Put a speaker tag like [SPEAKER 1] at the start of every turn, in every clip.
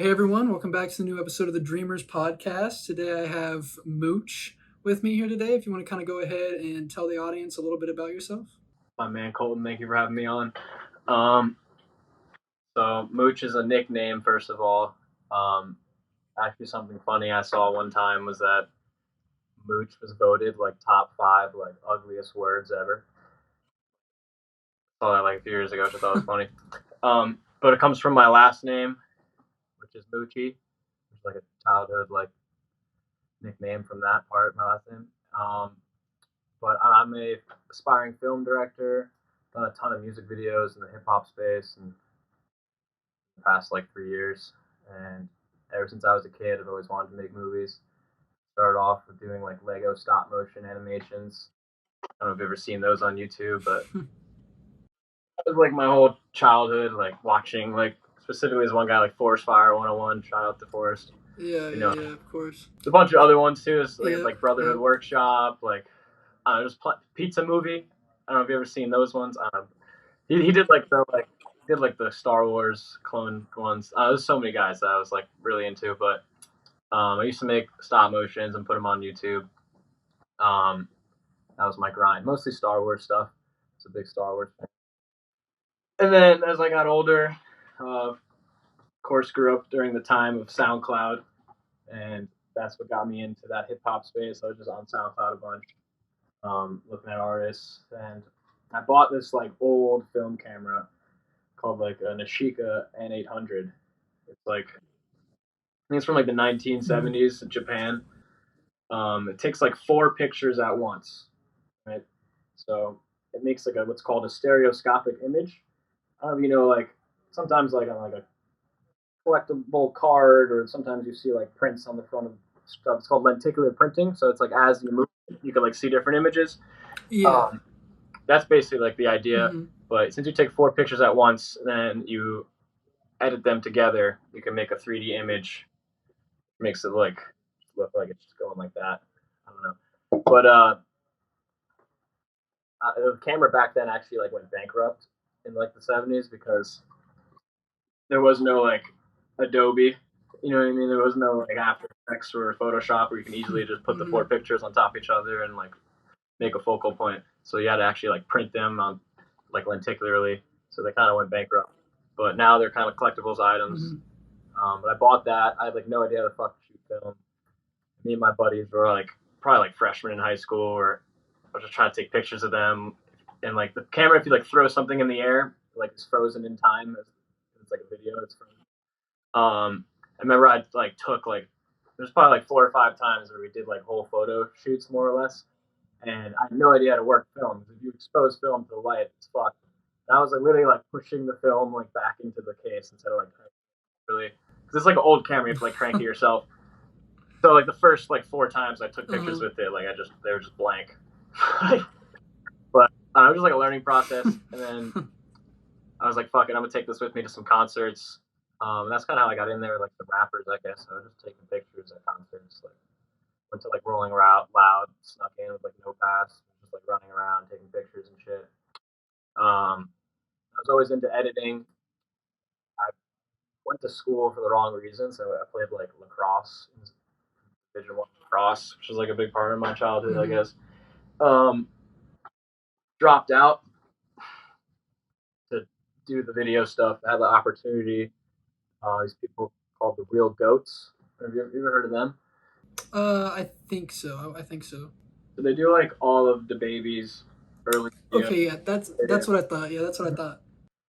[SPEAKER 1] Hey everyone, welcome back to the new episode of the Dreamers podcast. Today I have Mooch with me here today. If you want to kind of go ahead and tell the audience a little bit about yourself.
[SPEAKER 2] My man Colton, thank you for having me on. So Mooch is a nickname, first of all. Actually, something funny I saw one time was that Mooch was voted like top 5 like ugliest words ever. Saw that like a few years ago, which I thought was funny. But it comes from my last name, which is Mucci. It's like a childhood like nickname from that part, my last name. But I'm a aspiring film director. Done a ton of music videos in the hip hop space and the past like 3 years. And ever since I was a kid, I've always wanted to make movies. Started off with doing like Lego stop motion animations. I don't know if you've ever seen those on YouTube, but it was like my whole childhood, like watching like specifically this one guy like Forest Fire 101. Shout out to Forest.
[SPEAKER 1] Yeah, of course.
[SPEAKER 2] A bunch of other ones too. It's like Brotherhood
[SPEAKER 1] yeah.
[SPEAKER 2] Workshop, like just Pizza Movie. I don't know if you've ever seen those ones. He did like the Star Wars clone ones. There's so many guys that I was like really into, but I used to make stop motions and put them on YouTube. That was my grind, mostly Star Wars stuff. It's a big Star Wars fan. And then as I got older, of course, grew up during the time of SoundCloud, and that's what got me into that hip hop space. I was just on SoundCloud a bunch, looking at artists, and I bought this like old film camera called like a Nishika N800. It's like I think it's from like the 1970s in Japan. It takes like 4 pictures at once, right? So it makes like what's called a stereoscopic image. I don't know if you know, like sometimes like on like a collectible card, or sometimes you see like prints on the front of stuff. It's called lenticular printing. So it's like as you move, you can like see different images.
[SPEAKER 1] Yeah.
[SPEAKER 2] That's basically like the idea. Mm-hmm. But since you take 4 pictures at once, then you edit them together, you can make a 3D image. Makes it like look like it's just going like that. I don't know, but the camera back then actually like went bankrupt in like the 70s because there was no like Adobe, you know what I mean? There was no like After Effects or Photoshop where you can easily just put the 4 pictures on top of each other and like make a focal point. So you had to actually like print them on like lenticularly. So they kind of went bankrupt. But now they're kind of collectibles items. But I bought that. I had like no idea how to fuck shoot film. Me and my buddies were like probably like freshmen in high school, or I was just trying to take pictures of them. And like the camera, if you like throw something in the air, like it's frozen in time. It's like a video. It's frozen. I remember I like took like there's probably like 4 or 5 times where we did like whole photo shoots more or less, and I had no idea how to work film. If you expose film to the light, it's fucked. And I was like literally like pushing the film like back into the case instead of like really, because it's like an old camera, you have to like crank it yourself. So like the first like 4 times I took pictures with it, like they were just blank. But it was just like a learning process, and then I was like, fuck it, I'm gonna take this with me to some concerts. That's kind of how I got in there, like the rappers, I guess. I was just taking pictures at concerts, like went to like Rolling Loud, snuck in with like no pass, just like running around taking pictures and shit. I was always into editing. I went to school for the wrong reason, so I played like lacrosse, Division 1 lacrosse, which was like a big part of my childhood, I guess. Dropped out to do the video stuff. I had the opportunity. These people called the Real Goats. Have you ever heard of them?
[SPEAKER 1] I think so.
[SPEAKER 2] So they do like all of the babies early.
[SPEAKER 1] Okay, yeah, that's what I thought. Yeah, that's what I thought.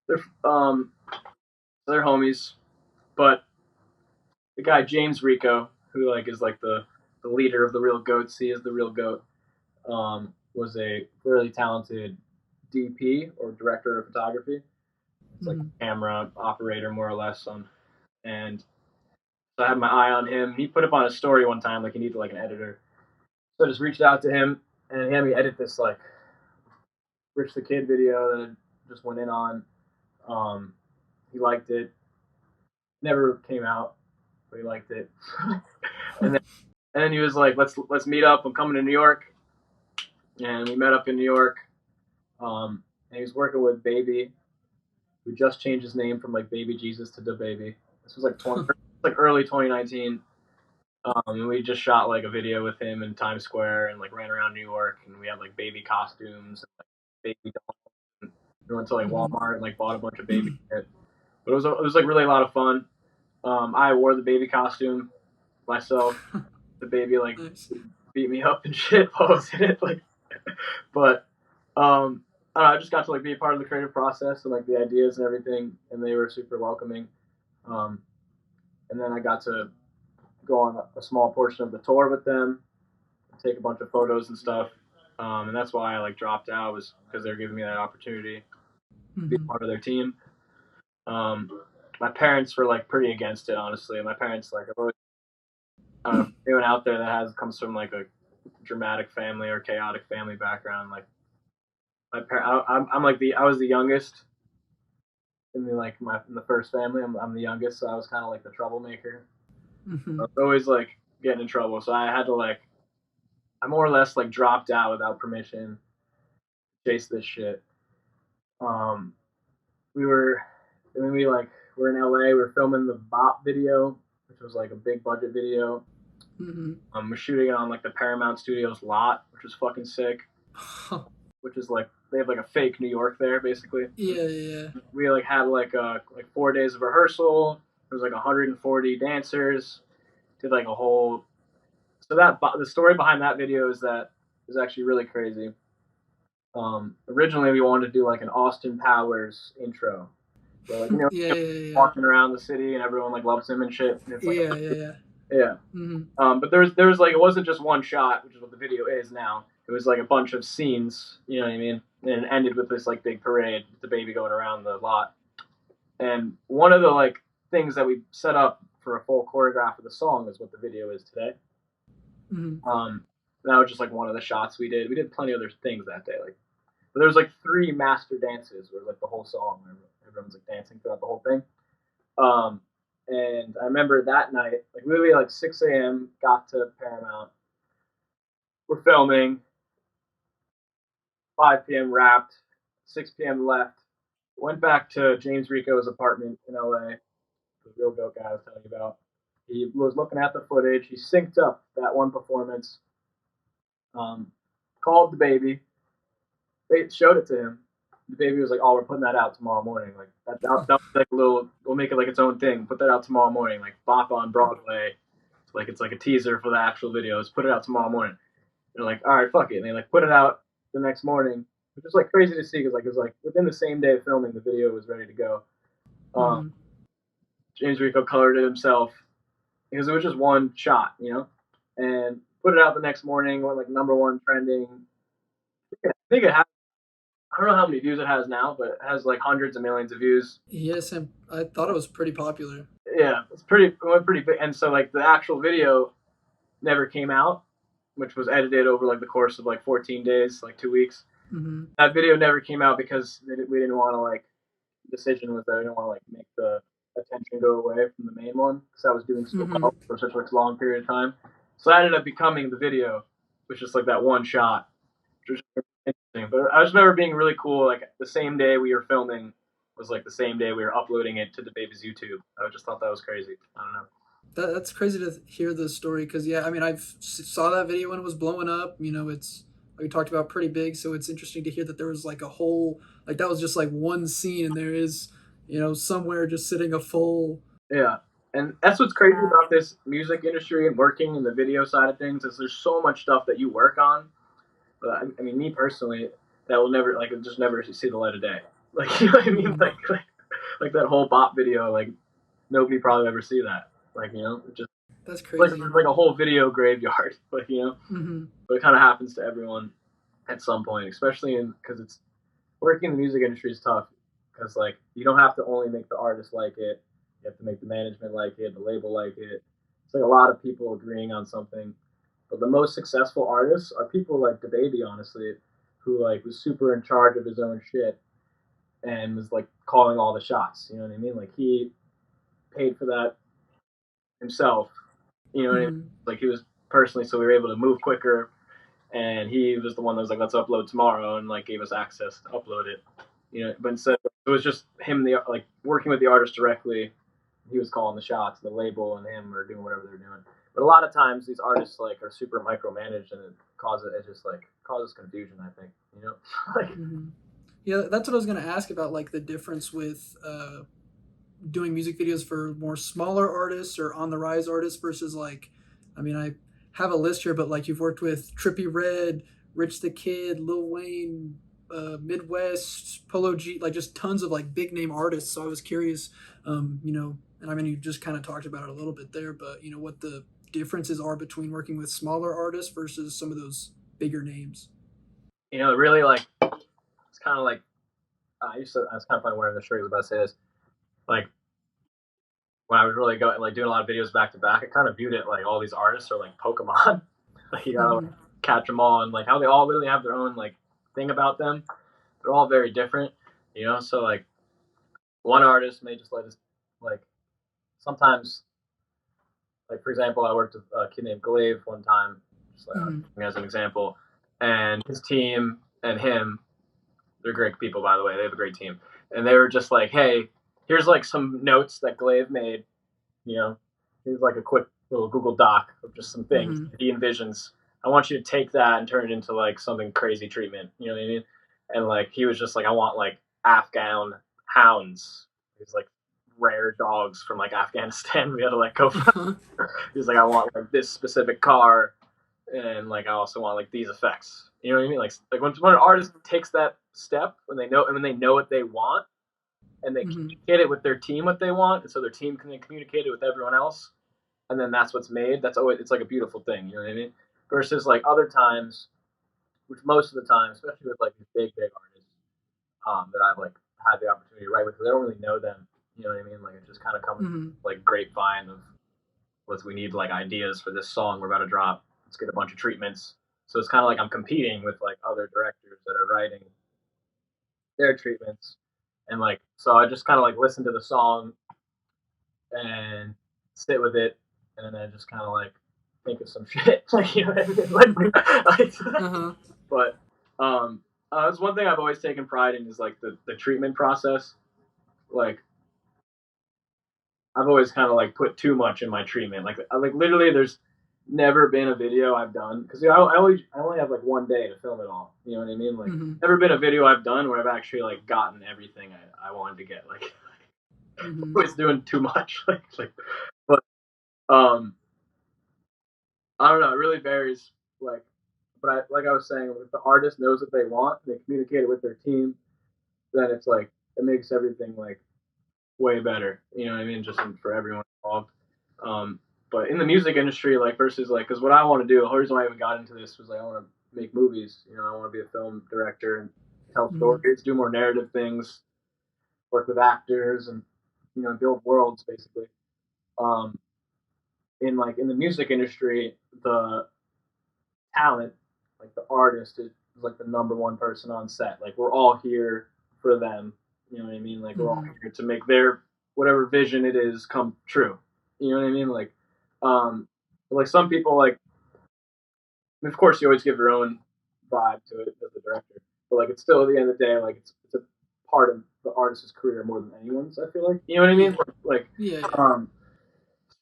[SPEAKER 2] They're homies, but the guy James Rico, who like is like the leader of the Real Goats, he is the Real Goat. Was a really talented DP or director of photography. It's like a camera operator more or less and so I had my eye on him. He put up on a story one time like he needed like an editor. So I just reached out to him and he had me edit this like Rich the Kid video that I just went in on. He liked it. Never came out, but he liked it. and then he was like, let's meet up. I'm coming to New York. And we met up in New York. And he was working with Baby, who just changed his name from like Baby Jesus to Da Baby. This was like like early 2019. And we just shot like a video with him in Times Square and like ran around New York, and we had like baby costumes, and, like, baby dolls. And we went to like
[SPEAKER 1] Mm-hmm.
[SPEAKER 2] Walmart and like bought a bunch of baby shit. But it was like really a lot of fun. I wore the baby costume myself. The baby like
[SPEAKER 1] Nice.
[SPEAKER 2] beat me up and shit while I was in it. Like, but I don't know, I just got to like be a part of the creative process and like the ideas and everything, and they were super welcoming. Um, and then I got to go on a small portion of the tour with them, take a bunch of photos and stuff. And that's why I like dropped out, was because they were giving me that opportunity to be
[SPEAKER 1] Mm-hmm.
[SPEAKER 2] part of their team. Um, my parents were like pretty against it, honestly. My parents like, I don't know, anyone out there that comes from like a dramatic family or chaotic family background, like I'm like I was the youngest in the like my in the first family. I'm the youngest, so I was kind of like the troublemaker.
[SPEAKER 1] Mm-hmm.
[SPEAKER 2] I was always like getting in trouble, so I had to like I more or less like dropped out without permission, chase this shit. Um, we were, and then we're in LA. We were filming the Bop video, which was like a big budget video.
[SPEAKER 1] Mm-hmm.
[SPEAKER 2] We're shooting it on like the Paramount Studios lot, which was fucking sick. Which is like they have like a fake New York there, basically.
[SPEAKER 1] Yeah, yeah.
[SPEAKER 2] We like had like 4 days of rehearsal. There was like 140 dancers. Did like a whole. So the story behind that video is actually really crazy. Originally we wanted to do like an Austin Powers intro, where like
[SPEAKER 1] Yeah, yeah, yeah.
[SPEAKER 2] walking around the city and everyone like loves him and shit. And it's like
[SPEAKER 1] Yeah, yeah, yeah.
[SPEAKER 2] yeah.
[SPEAKER 1] Mm-hmm.
[SPEAKER 2] But there was like it wasn't just one shot, which is what the video is now. It was like a bunch of scenes, you know what I mean? And it ended with this like big parade, with the baby going around the lot. And one of the like things that we set up for a full choreograph of the song is what the video is today.
[SPEAKER 1] Mm-hmm.
[SPEAKER 2] That was just like one of the shots we did. We did plenty of other things that day, like but there was like 3 master dances where like the whole song, everyone's like dancing throughout the whole thing. Um, and I remember that night, like literally like 6 a.m. got to Paramount. We're filming. 5 p.m. wrapped. 6 p.m. left. Went back to James Rico's apartment in LA, the real goat guy I was telling you about. He was looking at the footage. He synced up that one performance. Um, Called the baby. They showed it to him. The baby was like, "Oh, we're putting that out tomorrow morning. Like that was like a little. We'll make it like its own thing. Put that out tomorrow morning. Like Bop on Broadway. It's like a teaser for the actual video. Let's put it out tomorrow morning." They're like, "All right, fuck it." And they like put it out the next morning, which was like crazy to see because like it was like within the same day of filming, the video was ready to go. Um,
[SPEAKER 1] Mm-hmm.
[SPEAKER 2] James Rico colored it himself because it was just one shot, and put it out the next morning. Went like #1 trending. I think it has. I don't know how many views it has now, but it has like hundreds of millions of views.
[SPEAKER 1] Yes, and I thought it was pretty popular.
[SPEAKER 2] Yeah, it went pretty big. And so like the actual video never came out, which was edited over like the course of like 14 days, like 2 weeks.
[SPEAKER 1] Mm-hmm.
[SPEAKER 2] That video never came out because we didn't want to like. The decision was that we didn't want to like make the attention go away from the main one because I was doing so
[SPEAKER 1] Mm-hmm.
[SPEAKER 2] well for such a long period of time. So that ended up becoming the video, which is like that one shot, which was interesting. But I just remember being really cool. Like the same day we were filming was like the same day we were uploading it to the baby's YouTube. I just thought that was crazy. I don't know.
[SPEAKER 1] That's crazy to hear the story because yeah, I mean saw that video when it was blowing up. You know, it's like we talked about pretty big, so it's interesting to hear that there was like a whole like that was just like one scene, and there is somewhere just sitting a full.
[SPEAKER 2] Yeah. And that's what's crazy about this music industry and working in the video side of things is there's so much stuff that you work on. But I mean, me personally, that will never like just never see the light of day. Like you know what I mean?
[SPEAKER 1] Mm-hmm.
[SPEAKER 2] Like that whole Bop video, like nobody probably ever see that. Like it just
[SPEAKER 1] That's
[SPEAKER 2] like
[SPEAKER 1] crazy.
[SPEAKER 2] like a whole video graveyard. Like
[SPEAKER 1] Mm-hmm.
[SPEAKER 2] but it kind of happens to everyone at some point, especially in because it's working in the music industry is tough because like you don't have to only make the artist like it, you have to make the management like it, the label like it. It's like a lot of people agreeing on something. But the most successful artists are people like DaBaby, honestly, who like was super in charge of his own shit and was like calling all the shots. You know what I mean? Like he paid for that himself. You know what I mean?
[SPEAKER 1] Mm-hmm.
[SPEAKER 2] Like he was personally, so we were able to move quicker. And he was the one that was like, "Let's upload tomorrow," and like gave us access to upload it. But instead, it was just him, the like working with the artist directly he was calling the shots. The label and him are doing whatever they're doing. But a lot of times these artists like are super micromanaged, and it just like causes confusion. I think like.
[SPEAKER 1] Mm-hmm. Yeah, that's what I was gonna ask about, like the difference with doing music videos for more smaller artists or on the rise artists versus like, I mean, I have a list here, but like you've worked with Trippie Redd, Rich the Kid, Lil Wayne, Midwest, Polo G, like just tons of like big name artists. So I was curious, and I mean, you just kind of talked about it a little bit there, but what the differences are between working with smaller artists versus some of those bigger names.
[SPEAKER 2] Really like it's kind of like I was kind of funny wearing the shirt. I was about to say this. Like when I was really going like doing a lot of videos back to back, I kind of viewed it like all these artists are like Pokemon. Like you gotta
[SPEAKER 1] Mm-hmm.
[SPEAKER 2] like, catch them all, and like how they all literally have their own like thing about them. They're all very different, So like one artist may just let us like sometimes like for example, I worked with a kid named Glaive one time, just like
[SPEAKER 1] Mm-hmm.
[SPEAKER 2] as an example, and his team and him, they're great people by the way. They have a great team, and they were just like, hey, here's like some notes that Glaive made. You know, here's like a quick little Google Doc of just some things
[SPEAKER 1] Mm-hmm.
[SPEAKER 2] he envisions. I want you to take that and turn it into like something crazy treatment. You know what I mean? And like he was just like, I want like Afghan hounds. These like rare dogs from like Afghanistan. We had to like go. He's like, I want like this specific car, and like I also want like these effects. You know what I mean? Like when an artist takes that step when they know what they want, and they
[SPEAKER 1] Mm-hmm.
[SPEAKER 2] communicate it with their team what they want, and so their team can then communicate it with everyone else, and then that's what's made. That's always it's like a beautiful thing. You know what I mean? Versus like other times, which most of the time, especially with like these big artists that I've like had the opportunity to write with, because I don't really know them. You know what I mean? Like it just kind of comes
[SPEAKER 1] Mm-hmm.
[SPEAKER 2] like grapevine of let's we need like ideas for this song we're about to drop. Let's get a bunch of treatments. So it's kind of like I'm competing with like other directors that are writing their treatments, and like so I just kind of like listen to the song and sit with it, and then just kind of like think of some shit, like you know what I mean?
[SPEAKER 1] Uh-huh.
[SPEAKER 2] But that's one thing I've always taken pride in is like the treatment process. Like I've always kind of like put too much in my treatment. Like literally, there's never been a video I've done because I only have like one day to film it all. You know what I mean? Like
[SPEAKER 1] Mm-hmm.
[SPEAKER 2] never been a video I've done where I've actually like gotten everything I wanted to get. Like
[SPEAKER 1] Mm-hmm.
[SPEAKER 2] I was doing too much. But um, I don't know. It really varies. Like, but like I was saying, if the artist knows what they want, they communicate it with their team, then it's like it makes everything like way better. You know what I mean? Just for everyone involved. Um, but in the music industry, like versus like, because what I want to do, the whole reason why I even got into this was like I want to make movies. I want to be a film director and tell
[SPEAKER 1] Mm-hmm.
[SPEAKER 2] stories, do more narrative things, work with actors, and build worlds basically. Um, in the music industry, the talent, like the artist, is like the number one person on set. Like we're all here for them. You know what I mean? Like we're all
[SPEAKER 1] Mm-hmm.
[SPEAKER 2] here to make their whatever vision it is come true. You know what I mean? Like some people like. Of course, you always give your own vibe to it as the director, but like it's still at the end of the day, like it's a part of the artist's career more than anyone's. I feel like you know what I mean?
[SPEAKER 1] Yeah.
[SPEAKER 2] Like,
[SPEAKER 1] Yeah. Yeah.
[SPEAKER 2] um,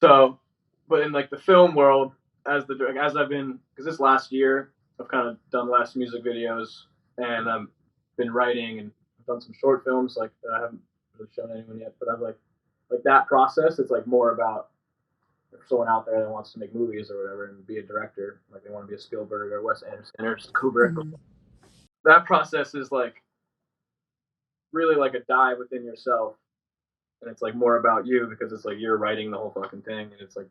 [SPEAKER 2] so, but in like the film world, as I've been, because this last year I've kind of done less music videos, and I've been writing and I've done some short films. Like I haven't really shown anyone yet, but I've like that process. It's like more about if someone out there that wants to make movies or whatever and be a director, like they want to be a Spielberg or Wes Anderson or Kubrick.
[SPEAKER 1] Mm-hmm.
[SPEAKER 2] That process is like really like a dive within yourself, and it's like more about you because it's like you're writing the whole fucking thing, and it's like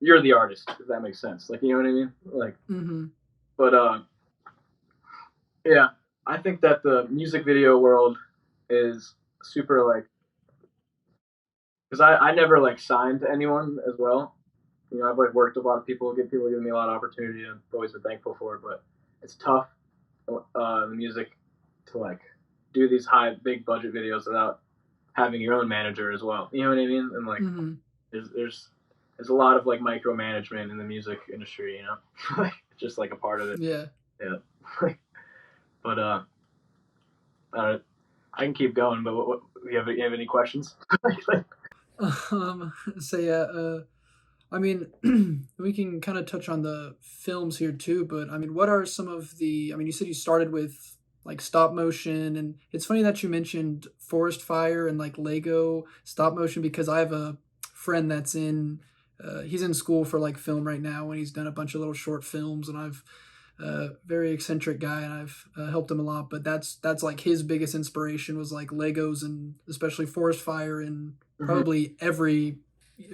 [SPEAKER 2] you're the artist, if that makes sense. Like, you know what I mean? Like,
[SPEAKER 1] Mm-hmm.
[SPEAKER 2] but yeah, I think that the music video world is super like because I never like signed to anyone as well. I've like worked with a lot of people, people giving me a lot of opportunity. I've always been thankful for, but it's tough in music to like do these big budget videos without having your own manager as well. You know what I mean? And like,
[SPEAKER 1] Mm-hmm.
[SPEAKER 2] there's a lot of like micromanagement in the music industry. Like just like a part of it.
[SPEAKER 1] Yeah.
[SPEAKER 2] Yeah. But I can keep going. But you have any questions?
[SPEAKER 1] So yeah, I mean, we can kind of touch on the films here too, but I mean, what are some of the? I mean, you said you started with like stop motion, and it's funny that you mentioned Forest Fire and like Lego stop motion because I have a friend that's in. He's in school for like film right now, and he's done a bunch of little short films, and I've very eccentric guy, and I've helped him a lot. But that's like his biggest inspiration was like Legos and especially Forest Fire and
[SPEAKER 2] Mm-hmm.
[SPEAKER 1] probably every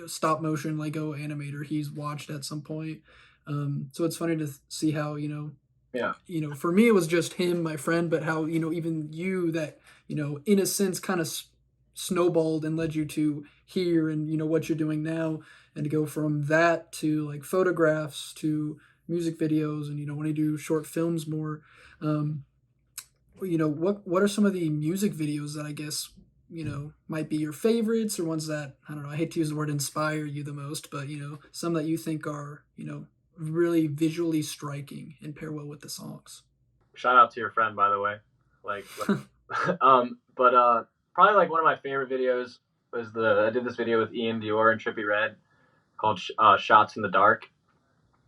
[SPEAKER 1] stop motion Lego animator he's watched at some point. So it's funny to see how
[SPEAKER 2] Yeah.
[SPEAKER 1] for me it was just him, my friend, but how even you that in a sense kind of snowballed and led you to here and what you're doing now, and to go from that to like photographs to music videos and want to do short films more. Um, what are some of the music videos that I guess might be your favorites or ones that I don't know, I hate to use the word inspire you the most, but some that you think are really visually striking and pair well with the songs.
[SPEAKER 2] Shout out to your friend, by the way. But probably like one of my favorite videos was I did this video with Ian Dior and Trippie Redd called Shots in the Dark.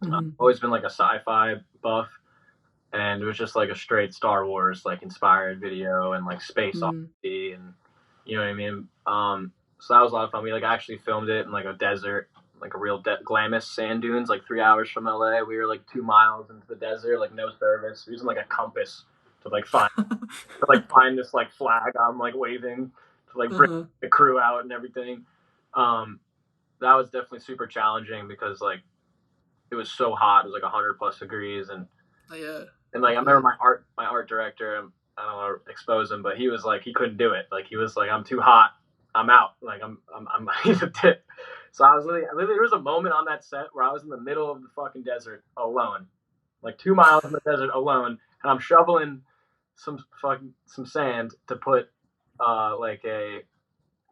[SPEAKER 1] Hmm.
[SPEAKER 2] Always been like a sci-fi buff, and it was just like a straight Star Wars like inspired video and like space
[SPEAKER 1] Hmm.
[SPEAKER 2] odyssey, and you know what I mean. So that was a lot of fun. We like actually filmed it in like a desert, like a real Glamis sand dunes, like 3 hours from LA. We were like 2 miles into the desert, like no service, using like a compass to find this like flag I'm like waving to like bring
[SPEAKER 1] Uh-huh.
[SPEAKER 2] the crew out and everything. Um, that was definitely super challenging because like it was so hot. It was like 100 plus degrees,
[SPEAKER 1] Yeah,
[SPEAKER 2] and
[SPEAKER 1] I
[SPEAKER 2] like I remember
[SPEAKER 1] bet.
[SPEAKER 2] my art director. I don't want to expose him, but he was like he couldn't do it. Like he was like, I'm too hot. I'm out. Like I'm he's a tip. So I was literally there was a moment on that set where I was in the middle of the fucking desert alone, like 2 miles in the desert alone, and I'm shoveling some sand to put like a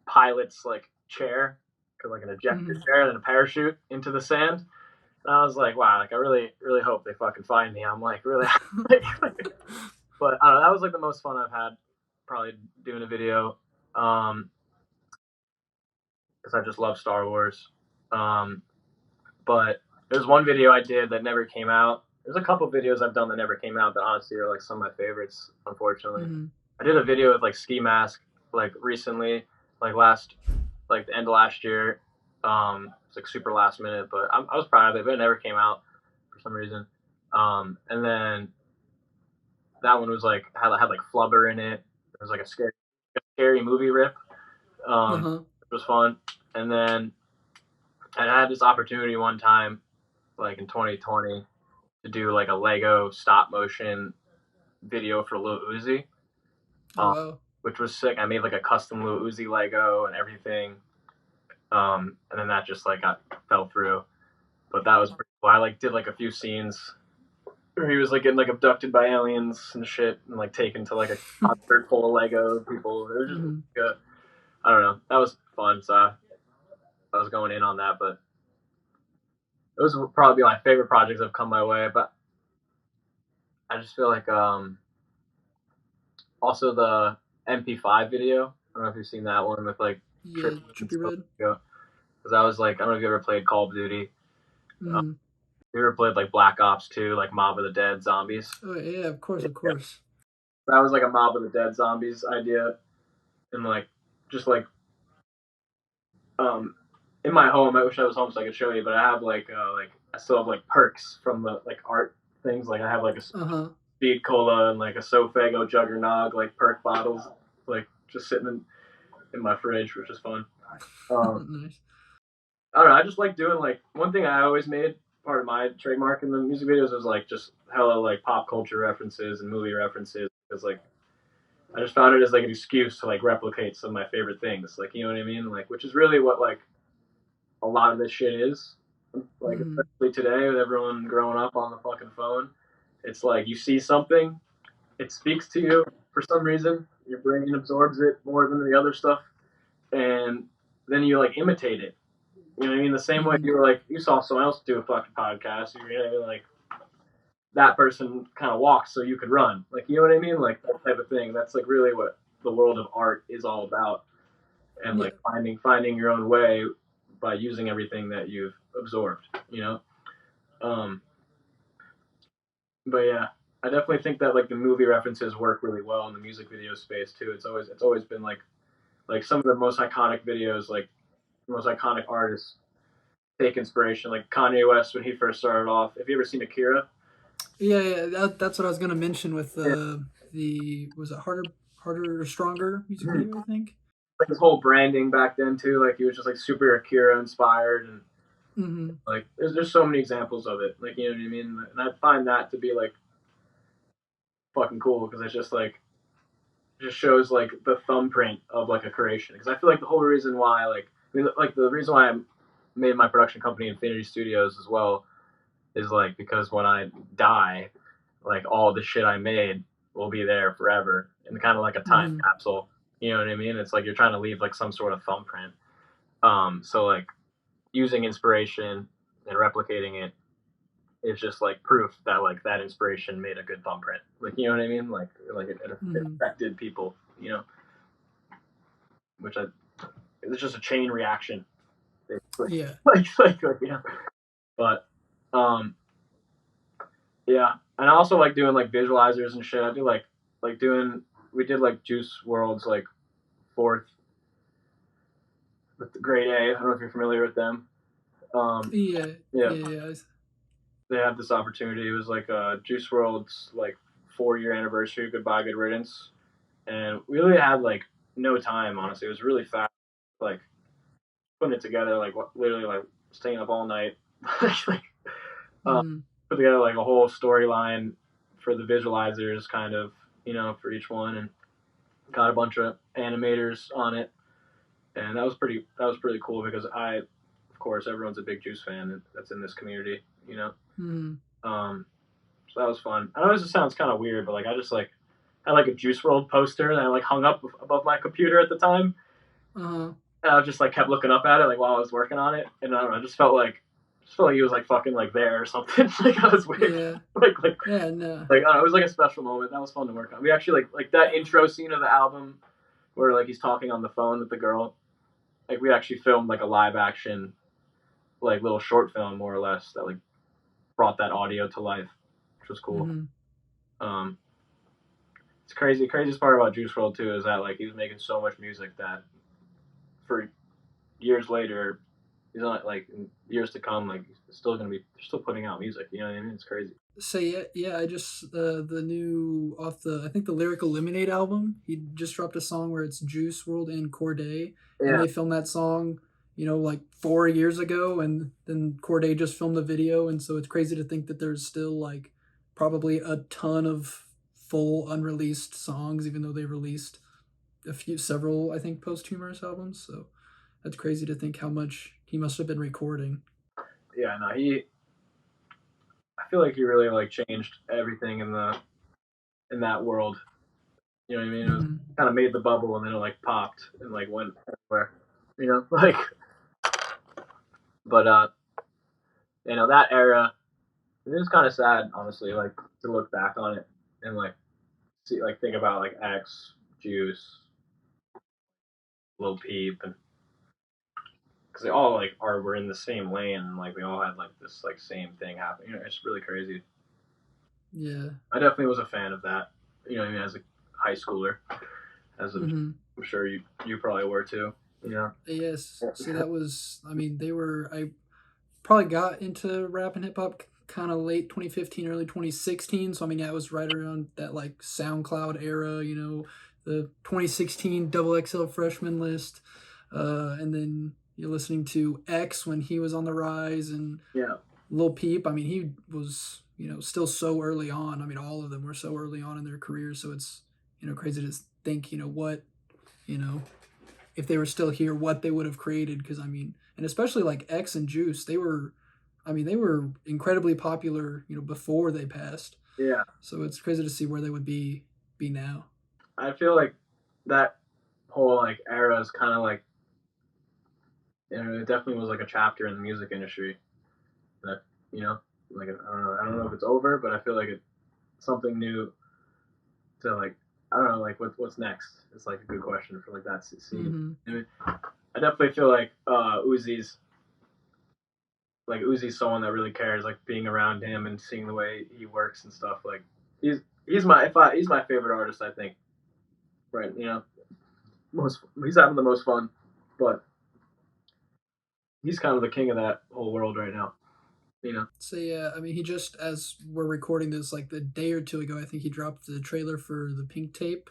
[SPEAKER 2] pilot's like chair, like an ejector
[SPEAKER 1] Hmm.
[SPEAKER 2] chair and a parachute into the sand. And I was like, wow, like I really hope they fucking find me. I'm like really, but I don't know. That was like the most fun I've had, probably doing a video, because I just love Star Wars. Um, but there's one video I did that never came out. There's a couple videos I've done that never came out that honestly are like some of my favorites. Unfortunately,
[SPEAKER 1] Hmm.
[SPEAKER 2] I did a video with like Ski Mask like recently, like the end of last year. It's like super last minute, but I was proud of it, but it never came out for some reason. And then that one was like had like flubber in it. It was like a scary movie rip.
[SPEAKER 1] Uh-huh.
[SPEAKER 2] It was fun. And then I had this opportunity one time, like in 2020, to do like a Lego stop motion video for Lil Uzi,
[SPEAKER 1] Oh
[SPEAKER 2] um,
[SPEAKER 1] wow.
[SPEAKER 2] which was sick. I made like a custom Lil Uzi Lego and everything. And then that just like fell through. But that was pretty cool. I like did like a few scenes where he was like getting like abducted by aliens and shit, and like taken to like a concert full of Lego people. It was just
[SPEAKER 1] Hmm.
[SPEAKER 2] good. I don't know. That was fun. So I was going in on that, but it was probably my favorite projects that have come my way. But I just feel like also the MP5 video. I don't know if you've seen that one with like
[SPEAKER 1] Yeah,
[SPEAKER 2] Trippie and
[SPEAKER 1] Trippie
[SPEAKER 2] stuff.
[SPEAKER 1] Red.
[SPEAKER 2] Because I was like, I don't know if you ever played Call of Duty. Uh,
[SPEAKER 1] Hmm.
[SPEAKER 2] you ever played like Black Ops 2, like Mob of the Dead Zombies?
[SPEAKER 1] Oh yeah, of course,
[SPEAKER 2] Yeah.
[SPEAKER 1] of course.
[SPEAKER 2] That was like a Mob of the Dead Zombies idea, and like just like um in my home. I wish I was home so I could show you, but I have like I still have like perks from the like art things. Like I have like a
[SPEAKER 1] Uh-huh.
[SPEAKER 2] speed cola and like a Sofago Juggernog like perk bottles, like just sitting in my fridge, which is fun. Um,
[SPEAKER 1] Nice.
[SPEAKER 2] I don't know. I just like doing like one thing I always made part of my trademark in the music videos was like just hella like pop culture references and movie references, because like I just found it as like an excuse to like replicate some of my favorite things, like you know what I mean, like which is really what like a lot of this shit is, like
[SPEAKER 1] Hmm.
[SPEAKER 2] especially today with everyone growing up on the fucking phone. It's like you see something, it speaks to you for some reason, your brain absorbs it more than the other stuff, and then you like imitate it. You know what I mean? The same way
[SPEAKER 1] Hmm.
[SPEAKER 2] you were like you saw someone else do a fucking podcast, you're like that person kind of walks so you could run. Like you know what I mean? Like that type of thing. That's like really what the world of art is all about. and
[SPEAKER 1] Yeah.
[SPEAKER 2] like finding your own way by using everything that you've absorbed, you know. Um, but yeah, I definitely think that like the movie references work really well in the music video space too. It's always been like some of the most iconic videos, like the most iconic artists take inspiration. Like Kanye West when he first started off. Have you ever seen Akira?
[SPEAKER 1] Yeah, yeah, that's what I was gonna mention with
[SPEAKER 2] Yeah.
[SPEAKER 1] the was it harder or stronger music
[SPEAKER 2] Mhm.
[SPEAKER 1] video, I think.
[SPEAKER 2] Like his whole branding back then too. Like he was just like super Akira inspired, and
[SPEAKER 1] Mm-hmm.
[SPEAKER 2] like there's so many examples of it. Like you know what I mean. And I find that to be like fucking cool because it's just like just shows like the thumbprint of like a creation. Because I feel like the whole reason why like the reason why I made my production company Infinity Studios as well is like because when I die, like all the shit I made will be there forever in kind of like a time
[SPEAKER 1] Mm-hmm.
[SPEAKER 2] capsule. You know what I mean? It's like you're trying to leave like some sort of thumbprint. So like using inspiration and replicating it is just like proof that like that inspiration made a good thumbprint. Like you know what I mean? Like it
[SPEAKER 1] Mm-hmm.
[SPEAKER 2] affected people. You know, which I it's just a chain reaction basically.
[SPEAKER 1] Yeah.
[SPEAKER 2] Like yeah. But um yeah, and I also like doing like visualizers and shit. I do like doing we did like Juice World's like fourth with the grade A. I don't know if you're familiar with them. Um,
[SPEAKER 1] Yeah.
[SPEAKER 2] yeah,
[SPEAKER 1] Yeah. Yeah.
[SPEAKER 2] they had this opportunity. It was like Juice World's like 4 year anniversary. Goodbye, good riddance, and we really had like no time. Honestly, it was really fast. Like putting it together, like literally like staying up all night, like uh,
[SPEAKER 1] Mm-hmm.
[SPEAKER 2] put together like a whole storyline for the visualizers, kind of for each one, and got a bunch of animators on it, and that was pretty cool because of course, everyone's a big Juice fan that's in this community, you know.
[SPEAKER 1] Mm-hmm.
[SPEAKER 2] So that was fun. I know this sounds kind of weird, but like I just like had like a Juice World poster that I like hung up above my computer at the time,
[SPEAKER 1] Uh-huh.
[SPEAKER 2] and I just like kept looking up at it like while I was working on it, and I don't know, I just felt like he was like fucking like there or something. Like that was weird.
[SPEAKER 1] Yeah.
[SPEAKER 2] like like
[SPEAKER 1] Yeah. No.
[SPEAKER 2] like I don't know, it was like a special moment. That was fun to work on. We actually like that intro scene of the album where like he's talking on the phone with the girl. Like we actually filmed like a live action like little short film more or less that like brought that audio to life, which was cool.
[SPEAKER 1] Mm-hmm.
[SPEAKER 2] Um, it's crazy. Craziest part about Juice World too is that like he was making so much music that for years later, he's not like in years to come like he's still gonna be still putting out music. You know what I mean? It's crazy.
[SPEAKER 1] So yeah, yeah. I just the new off the I think the Lyrical Lemonade album. He just dropped a song where it's Juice World and Corday, and
[SPEAKER 2] Yeah,
[SPEAKER 1] they filmed that song, like 4 years ago, and then Corday just filmed the video, and so it's crazy to think that there's still like probably a ton of full unreleased songs, even though they released several I think posthumous albums. So that's crazy to think how much he must have been recording.
[SPEAKER 2] yeah. No, I feel like he really like changed everything in that world. You know what I mean? It was
[SPEAKER 1] Hmm.
[SPEAKER 2] kind of made the bubble and then it like popped and like went everywhere. You know, like but that era. It is kind of sad, honestly, like to look back on it and like see, like think about like X, Juice, Lil Peep, and because they all like were in the same lane and like we all had like this like same thing happen. It's really crazy.
[SPEAKER 1] Yeah.
[SPEAKER 2] I definitely was a fan of that. You know what I mean? As a high schooler, as a,
[SPEAKER 1] Hmm.
[SPEAKER 2] I'm sure you probably were too. You know?
[SPEAKER 1] Yes. So that was, I mean, I probably got into rap and hip hop kind of late 2015, early 2016. So, I mean, yeah, it was right around that like SoundCloud era, the 2016 Double XL freshman list. And then you're listening to X when he was on the rise and
[SPEAKER 2] Yeah.
[SPEAKER 1] Lil Peep. I mean, he was, still so early on. I mean, all of them were so early on in their careers. So it's, crazy to think, what, you know, if they were still here, what they would have created. Because I mean, and especially like X and Juice, they were incredibly popular, before they passed.
[SPEAKER 2] Yeah.
[SPEAKER 1] So it's crazy to see where they would be now.
[SPEAKER 2] I feel like that whole like era is kind of like it definitely was like a chapter in the music industry that you know like I don't know if it's over, but I feel like it's something new to like I don't know, like what's next? It's like a good question for like that scene.
[SPEAKER 1] Mm-hmm.
[SPEAKER 2] I mean, I definitely feel like Uzi's someone that really cares, like being around him and seeing the way he works and stuff. Like he's he's my favorite artist, I think. Right, he's having the most fun, but he's kind of the king of that whole world right now. You know.
[SPEAKER 1] So yeah, I mean, he just, as we're recording this, like the day or two ago, I think he dropped the trailer for the Pink Tape,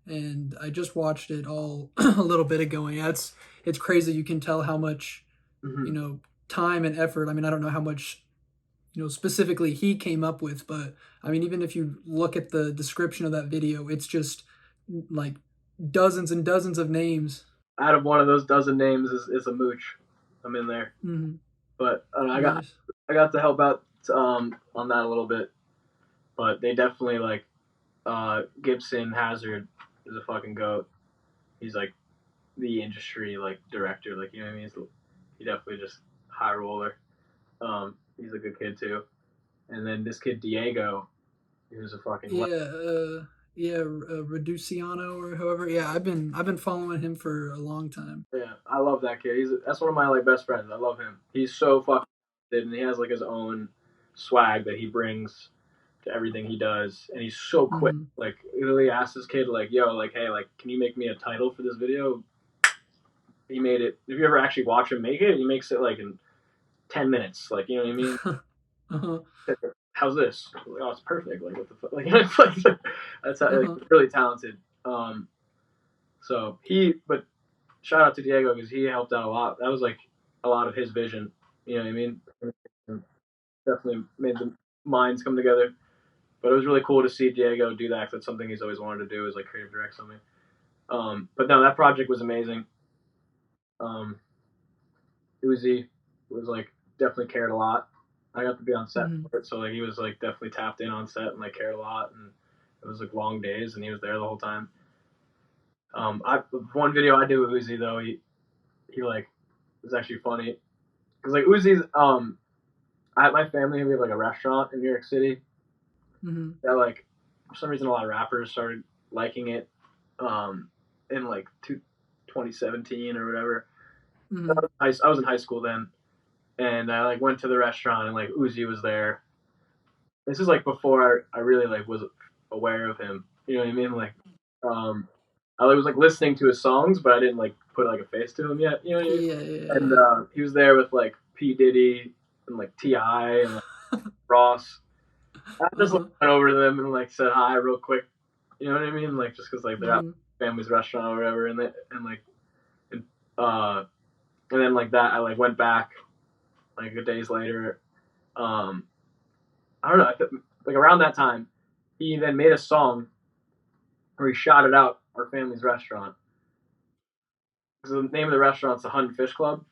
[SPEAKER 1] and I just watched it all a little bit ago. And yeah, it's crazy. You can tell how much,
[SPEAKER 2] Mm-hmm.
[SPEAKER 1] you know, time and effort. I mean, I don't know how much, specifically he came up with, but I mean, even if you look at the description of that video, it's just like dozens and dozens of names.
[SPEAKER 2] Out of one of those dozen names is a Mooch. I'm in there,
[SPEAKER 1] Mm-hmm.
[SPEAKER 2] but
[SPEAKER 1] Nice.
[SPEAKER 2] I got to help out on that a little bit. But they definitely like Gibson Hazard is a fucking goat. He's like the industry like director, like you know what I mean. He definitely just high roller. He's a good kid too. And then this kid Diego, who's a fucking
[SPEAKER 1] Yeah, Reduciano or however. Yeah, I've been following him for a long time.
[SPEAKER 2] yeah, I love that kid. That's one of my like best friends. I love him. He's so fucking good, and he has like his own swag that he brings to everything he does, and he's so quick.
[SPEAKER 1] Mm-hmm.
[SPEAKER 2] Like literally asked this kid like, "Yo, like, hey, like, can you make me a title for this video?" He made it. If you ever actually watch him make it, he makes it like in 10 minutes. Like you know what I mean?
[SPEAKER 1] Uh-huh.
[SPEAKER 2] How's this? Like, oh, it's perfect. Like what the fuck? Like that's how like,
[SPEAKER 1] Uh-huh.
[SPEAKER 2] really talented. So but shout out to Diego because he helped out a lot. That was like a lot of his vision. You know what I mean? Definitely made the minds come together. But it was really cool to see Diego do that. 'Cause that's something he's always wanted to do is like creative direct something. But no, that project was amazing. Um, Uzi was like definitely cared a lot. I got to be on set
[SPEAKER 1] Mm-hmm.
[SPEAKER 2] for it, so like he was like definitely tapped in on set and like cared a lot. And it was like long days, and he was there the whole time. I one video I did with Uzi though, he like it was actually funny because like Uzi's I my family we have like a restaurant in New York City
[SPEAKER 1] Mm-hmm.
[SPEAKER 2] that like for some reason a lot of rappers started liking it in like 2017 or whatever.
[SPEAKER 1] Mm-hmm.
[SPEAKER 2] I was in high school then, and I like went to the restaurant and like Uzi was there. This is like before I really like was aware of him. You know what I mean? Like, um, I was like listening to his songs, but I didn't like put like a face to him yet. You know what I mean?
[SPEAKER 1] Yeah, yeah,
[SPEAKER 2] And
[SPEAKER 1] yeah.
[SPEAKER 2] he was there with like P Diddy and like Ti and like Ross. I just like,
[SPEAKER 1] Uh-huh.
[SPEAKER 2] went over to them and like said hi real quick. You know what I mean? Like just because like they're at
[SPEAKER 1] Mm-hmm.
[SPEAKER 2] family's restaurant or whatever, and uh and then like that I like went back like a days later. Um, I don't know. Like around that time, he then made a song where he shouted out our family's restaurant. Because the name of the restaurant's the Hunt and Fish Club.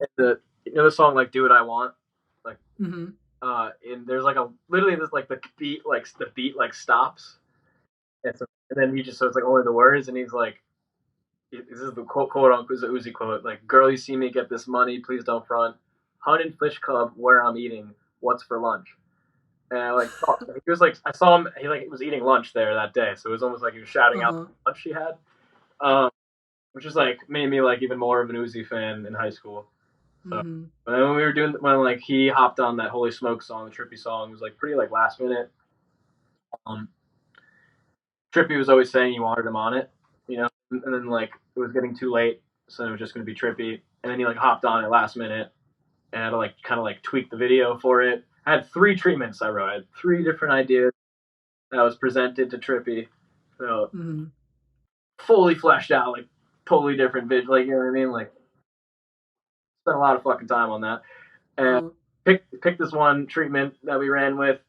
[SPEAKER 2] And the song like "Do What I Want," like
[SPEAKER 1] Mm-hmm.
[SPEAKER 2] and there's like a literally this like the beat like stops, and then he just so it's like only the words, and he's like, this is the quote unquote the Uzi quote, like, "Girl, you see me get this money, please don't front. Hunt and Fish Club, where I'm eating. What's for lunch?" And I like he was like I saw him he like was eating lunch there that day, so it was almost like he was shouting out
[SPEAKER 1] Uh-huh.
[SPEAKER 2] the lunch he had, um, which is like made me like even more of an Uzi fan in high school. So,
[SPEAKER 1] Mm-hmm.
[SPEAKER 2] but then when we were doing when like he hopped on that Holy Smoke song, the Trippie song, it was like pretty like last minute. Um, Trippie was always saying he wanted him on it, and then like it was getting too late, so it was just gonna be Trippie, and then he like hopped on it last minute, and I had to like kind of like tweak the video for it. I had three treatments I wrote. I had three different ideas that was presented to Trippie, so
[SPEAKER 1] Mm-hmm.
[SPEAKER 2] fully fleshed out, like totally different vid. Like you know what I mean? Like spent a lot of fucking time on that, and
[SPEAKER 1] Uh-huh.
[SPEAKER 2] picked this one treatment that we ran with.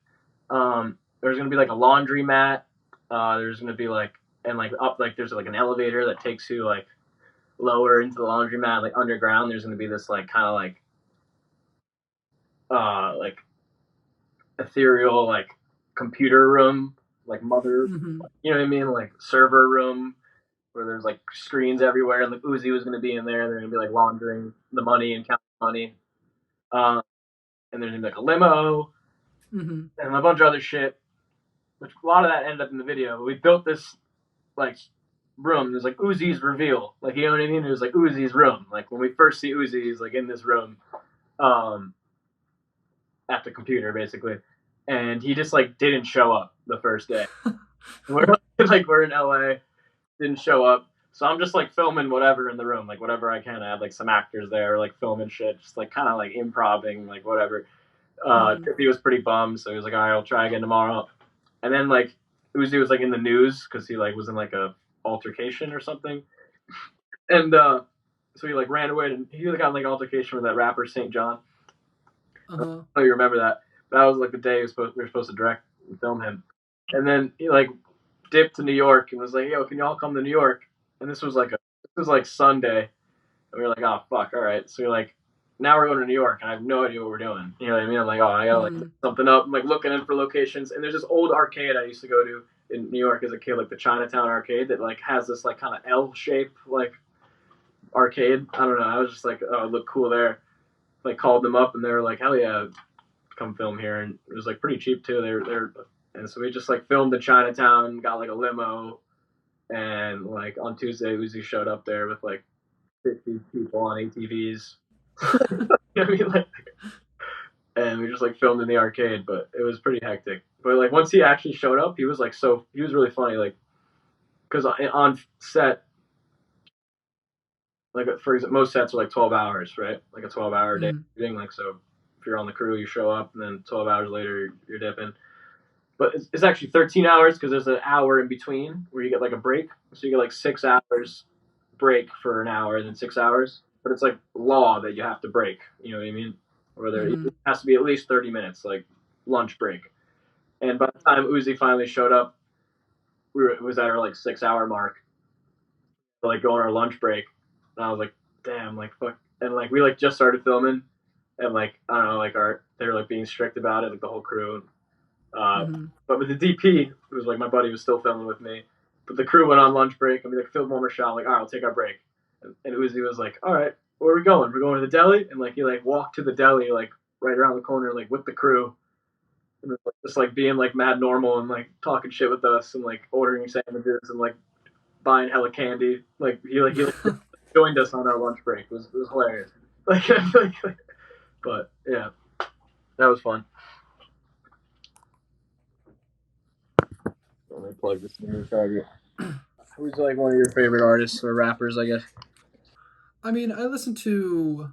[SPEAKER 2] There's gonna be like a laundry mat. There's gonna be like and like up like there's like an elevator that takes you like lower into the laundromat, like underground. There's gonna be this like kind of like ethereal like computer room, like mother,
[SPEAKER 1] Mm-hmm.
[SPEAKER 2] you know what I mean, like server room where there's like screens everywhere, and the Uzi was gonna be in there. They're gonna be like laundering the money and counting money. Um, and there's gonna be like a limo
[SPEAKER 1] Mm-hmm.
[SPEAKER 2] and a bunch of other shit. which a lot of that ended up in the video. But we built this like room. There's like Uzi's reveal. Like, you know what I mean? It was like Uzi's room. Like when we first see Uzi, he's like in this room, um, at the computer basically, and he just like didn't show up the first day. We're in LA, didn't show up. So I'm just like filming whatever in the room, like whatever I can. I had like some actors there, like filming shit, just like kind of like improving, like whatever.
[SPEAKER 1] Mm-hmm.
[SPEAKER 2] Trippie was pretty bummed, so he was like, "All right, I'll try again tomorrow." And then like Uzi was like in the news because he like was in like a altercation or something, and so he like ran away and he got in like an altercation with that rapper St. John.
[SPEAKER 1] Uh-huh.
[SPEAKER 2] Oh, you remember that? That was like the day we were supposed to direct and film him, and then he like dipped to New York and was like, "Yo, can y'all come to New York?" And this was like Sunday, and we were like, "Oh fuck, all right." So we're like, now we're going to New York, and I have no idea what we're doing. You know what I mean? I'm like, oh, I gotta like
[SPEAKER 1] Mm-hmm.
[SPEAKER 2] look something up. I'm like looking in for locations, and there's this old arcade I used to go to in New York as a kid, like the Chinatown arcade that like has this like kind of L shape like arcade. I don't know. I was just like, oh, it looked cool there. Like called them up, and they were like, hell yeah, come film here, and it was like pretty cheap too. They're and so we just like filmed in Chinatown, got like a limo, and like on Tuesday, Uzi showed up there with like 50 people on ATVs. You know what I mean? Like, and we just like filmed in the arcade, but it was pretty hectic. But like once he actually showed up, he was like he was really funny, like because on set, like for example, most sets are like 12 hours, right? Like a 12-hour day
[SPEAKER 1] Mm-hmm.
[SPEAKER 2] shooting. Like so, if you're on the crew, you show up, and then 12 hours later you're dipping. But it's actually 13 hours because there's an hour in between where you get like a break. So you get like 6 hours break for an hour and then 6 hours. But it's like law that you have to break. You know what I mean? Or it
[SPEAKER 1] Mm-hmm.
[SPEAKER 2] has to be at least 30 minutes, like lunch break. And by the time Uzi finally showed up, it was at our like 6 hour mark to like go on our lunch break. And I was like, damn, like fuck. And like we like just started filming, and like I don't know, like they were like being strict about it, like the whole crew. Uh,
[SPEAKER 1] Mm-hmm.
[SPEAKER 2] but with the DP, it was like my buddy was still filming with me. But the crew went on lunch break, and we like filmed one more shot. I'm like, all right, we'll take our break. And Uzi was like, all right, where are we going? We're going to the deli. And like he like walked to the deli like right around the corner, like with the crew, and like, just like being like mad normal and like talking shit with us and like ordering sandwiches and like buying hella candy. Like he joined us on our lunch break. It was hilarious. Like, but yeah, that was fun. Let me plug this new charger. Who's like one of your favorite artists or rappers? I guess.
[SPEAKER 1] I mean, I listen to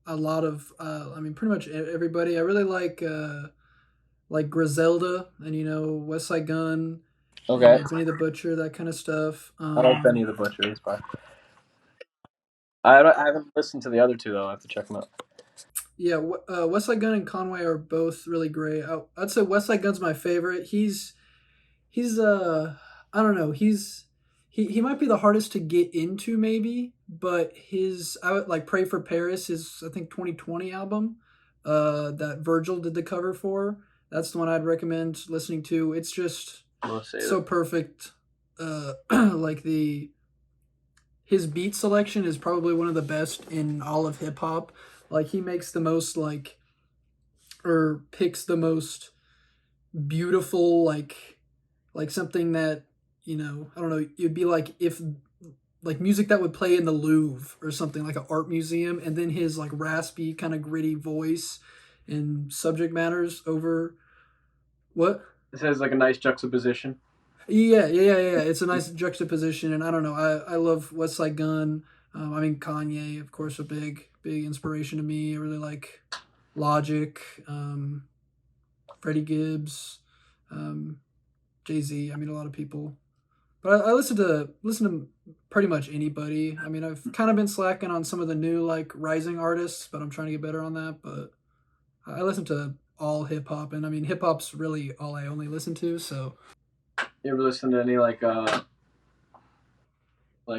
[SPEAKER 1] a lot of I mean pretty much everybody. I really like Griselda and West Side Gun and
[SPEAKER 2] Okay.
[SPEAKER 1] Benny the Butcher, that kind of stuff.
[SPEAKER 2] I like Benny the Butcher. He's fine. I haven't listened to the other two though. I have to check them out.
[SPEAKER 1] Yeah, West Side Gun and Conway are both really great. I'd say West Side Gun's my favorite. He's I don't know, he might be the hardest to get into maybe, but his I would like Pray for Paris, his I think 2020 album, that Virgil did the cover for. That's the one I'd recommend listening to. It's just
[SPEAKER 2] I'll say
[SPEAKER 1] so
[SPEAKER 2] that.
[SPEAKER 1] perfect. Like the his beat selection is probably one of the best in all of hip hop. Like he makes the most like or picks the most beautiful like something that I don't know, it'd be like if like music that would play in the Louvre or something like an art museum, and then his like raspy kind of gritty voice and subject matters over what.
[SPEAKER 2] This has like a nice juxtaposition.
[SPEAKER 1] Yeah. It's a nice juxtaposition, and I don't know. I love West Side Gun. I mean Kanye, of course, a big inspiration to me. I really like Logic, Freddie Gibbs, um, Jay Z. I mean a lot of people, but I listen to pretty much anybody. I mean I've kind of been slacking on some of the new like rising artists, but I'm trying to get better on that. But I listen to all hip hop, and I mean hip hop's really all I only listen to. So
[SPEAKER 2] You ever listen to any like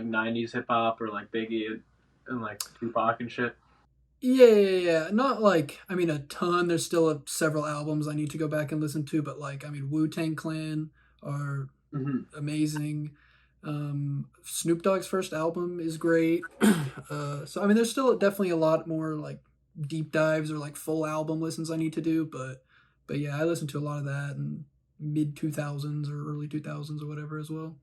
[SPEAKER 2] '90s hip hop or like Biggie and like Tupac and shit?
[SPEAKER 1] yeah. Not like I mean a ton. There's still several albums I need to go back and listen to, but like I mean Wu Tang Clan are
[SPEAKER 2] Mm-hmm.
[SPEAKER 1] amazing. Snoop Dogg's first album is great. So I mean, there's still definitely a lot more like deep dives or like full album listens I need to do, but yeah, I listen to a lot of that, and mid 2000s or early 2000s or whatever as well.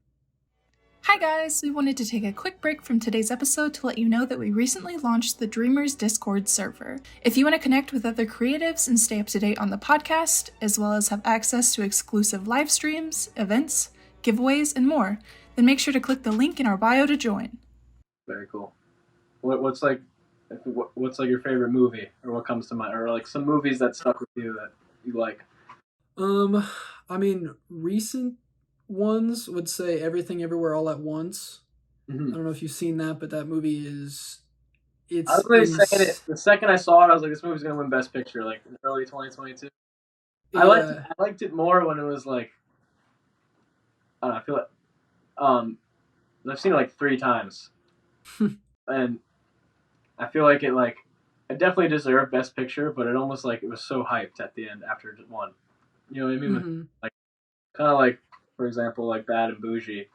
[SPEAKER 3] Hi guys, we wanted to take a quick break from today's episode to let you know that we recently launched the Dreamers Discord server. If you want to connect with other creatives and stay up to date on the podcast, as well as have access to exclusive live streams, events, giveaways, and more, then make sure to click the link in our bio to join.
[SPEAKER 2] Very cool. What's like your favorite movie, or what comes to mind, or like some movies that stuck with you that you like?
[SPEAKER 1] I mean, recent ones would say Everything Everywhere All at Once. I don't know if you've seen that, but that movie is
[SPEAKER 2] I was
[SPEAKER 1] it's
[SPEAKER 2] really saying it the second I saw it. I was like, this movie's gonna win Best Picture, like in early 2022.
[SPEAKER 1] yeah.
[SPEAKER 2] I liked it more when it was like I don't know. I feel like I've seen it like 3 times, and I feel like it definitely deserved Best Picture, but it almost like it was so hyped at the end after it won. You know what I mean?
[SPEAKER 1] Mm-hmm.
[SPEAKER 2] Like kind of like, for example, like Bad and Bougie.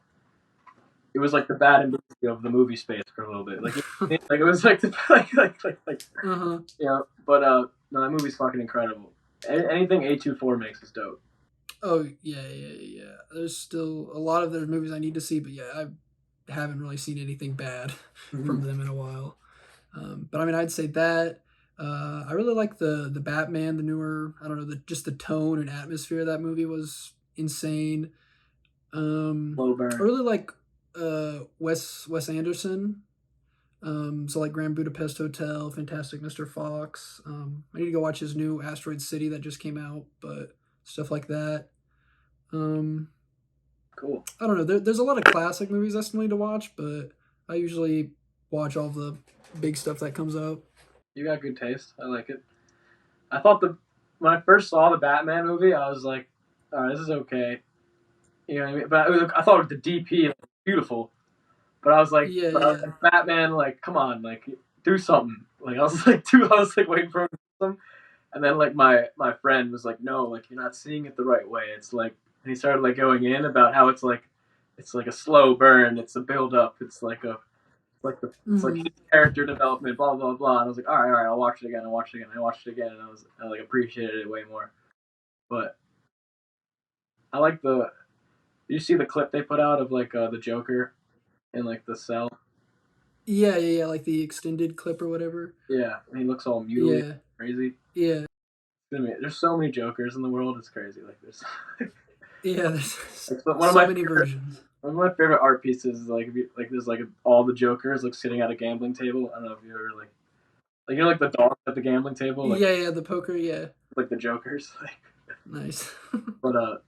[SPEAKER 2] It was like the Bad and Bougie of the movie space for a little bit. Like like it was like the
[SPEAKER 1] Uh-huh.
[SPEAKER 2] you know. But no, that movie's fucking incredible. Anything A24 makes is dope.
[SPEAKER 1] Oh yeah. There's still a lot of their movies I need to see, but yeah, I haven't really seen anything bad from them in a while. But I mean, I'd say that. I really like the Batman, the newer. I don't know, just the tone and atmosphere of that movie was insane.
[SPEAKER 2] Slow burn.
[SPEAKER 1] I really like Wes Anderson. So like Grand Budapest Hotel, Fantastic Mr. Fox. I need to go watch his new Asteroid City that just came out, but stuff like that. Um,
[SPEAKER 2] Cool.
[SPEAKER 1] I don't know. There's a lot of classic movies I still need to watch, but I usually watch all the big stuff that comes out.
[SPEAKER 2] You got good taste. I like it. I thought when I first saw the Batman movie, I was like, all right, this is okay. You know what I mean? But I thought the DP was beautiful. But I was like,
[SPEAKER 1] Yeah.
[SPEAKER 2] Batman, like, come on, like, do something. Like, I was like, waiting for him to do something. And then, like, my friend was like, no, like, you're not seeing it the right way. It's like, and he started, like, going in about how it's like a slow burn. It's a build up. It's like his character development, blah, blah, blah. And I was like, all right, I'll watch it again. I watched it again. And I like, appreciated it way more. But I like you see the clip they put out of, like, the Joker in, like, the cell?
[SPEAKER 1] Yeah, like the extended clip or whatever.
[SPEAKER 2] Yeah, and he looks all mutilated, crazy.
[SPEAKER 1] Yeah.
[SPEAKER 2] There's so many Jokers in the world. It's crazy. Like there's
[SPEAKER 1] There's
[SPEAKER 2] one of
[SPEAKER 1] so many versions.
[SPEAKER 2] One of my favorite art pieces is like there's like all the Jokers like sitting at a gambling table. I don't know if you ever like like the dogs at the gambling table. Like,
[SPEAKER 1] yeah, the poker. Yeah.
[SPEAKER 2] Like the Jokers.
[SPEAKER 1] Nice.
[SPEAKER 2] But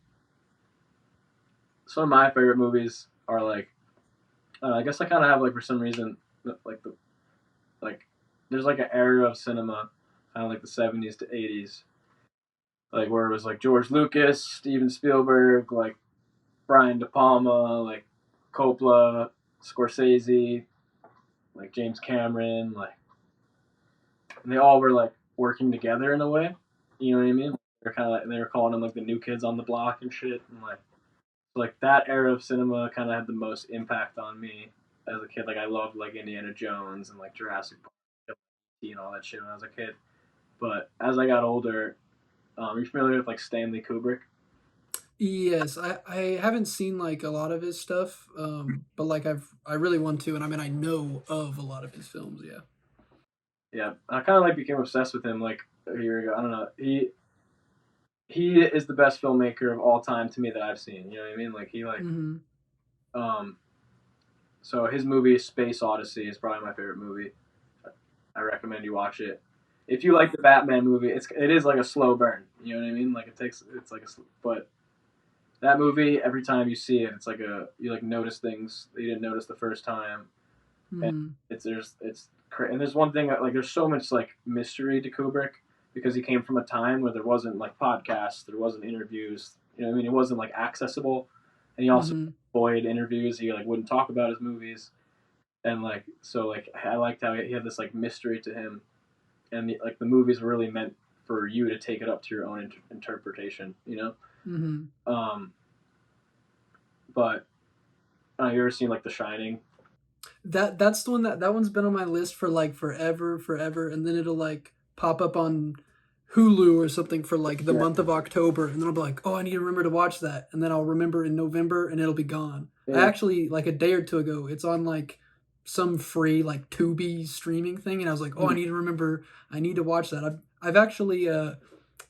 [SPEAKER 2] some of my favorite movies are like I guess I kind of have like for some reason like there's like an era of cinema, kind of like the 70s to 80s, like where it was like George Lucas, Steven Spielberg, like Brian De Palma, like Coppola, Scorsese, like James Cameron, like, and they all were like working together in a way. You know what I mean? They're kind of like they were calling them like the new kids on the block and shit, and like that era of cinema kind of had the most impact on me as a kid. Like I loved like Indiana Jones and like Jurassic Park and all that shit when I was a kid. But as I got older, are you familiar with like Stanley Kubrick?
[SPEAKER 1] Yes, I haven't seen like a lot of his stuff, but like I really want to, and I mean I know of a lot of his films. Yeah.
[SPEAKER 2] Yeah, I kind of like became obsessed with him like a year ago. I don't know. He is the best filmmaker of all time to me that I've seen. You know what I mean? Like he like um. So his movie Space Odyssey is probably my favorite movie. I recommend you watch it. If you like the Batman movie, it is like a slow burn. You know what I mean? Like it's like but that movie every time you see it, it's like you like notice things that you didn't notice the first time, and and there's one thing like there's so much like mystery to Kubrick because he came from a time where there wasn't like podcasts, there wasn't interviews. You know what I mean? It wasn't like accessible, and he also avoided interviews. He like wouldn't talk about his movies, and like so like I liked how he had this like mystery to him, and like the movies were really meant for you to take it up to your own interpretation. You know. But you ever seen like The Shining?
[SPEAKER 1] That's the one that one's been on my list for like forever, and then it'll like pop up on Hulu or something for like the
[SPEAKER 2] Yeah.
[SPEAKER 1] month of October, and then I'll be like, oh, I need to remember to watch that, and then I'll remember in November, and it'll be gone. I
[SPEAKER 2] Yeah.
[SPEAKER 1] actually like a day or two ago, it's on like some free like Tubi streaming thing, and I was like, oh, I need to remember, I need to watch that. I've actually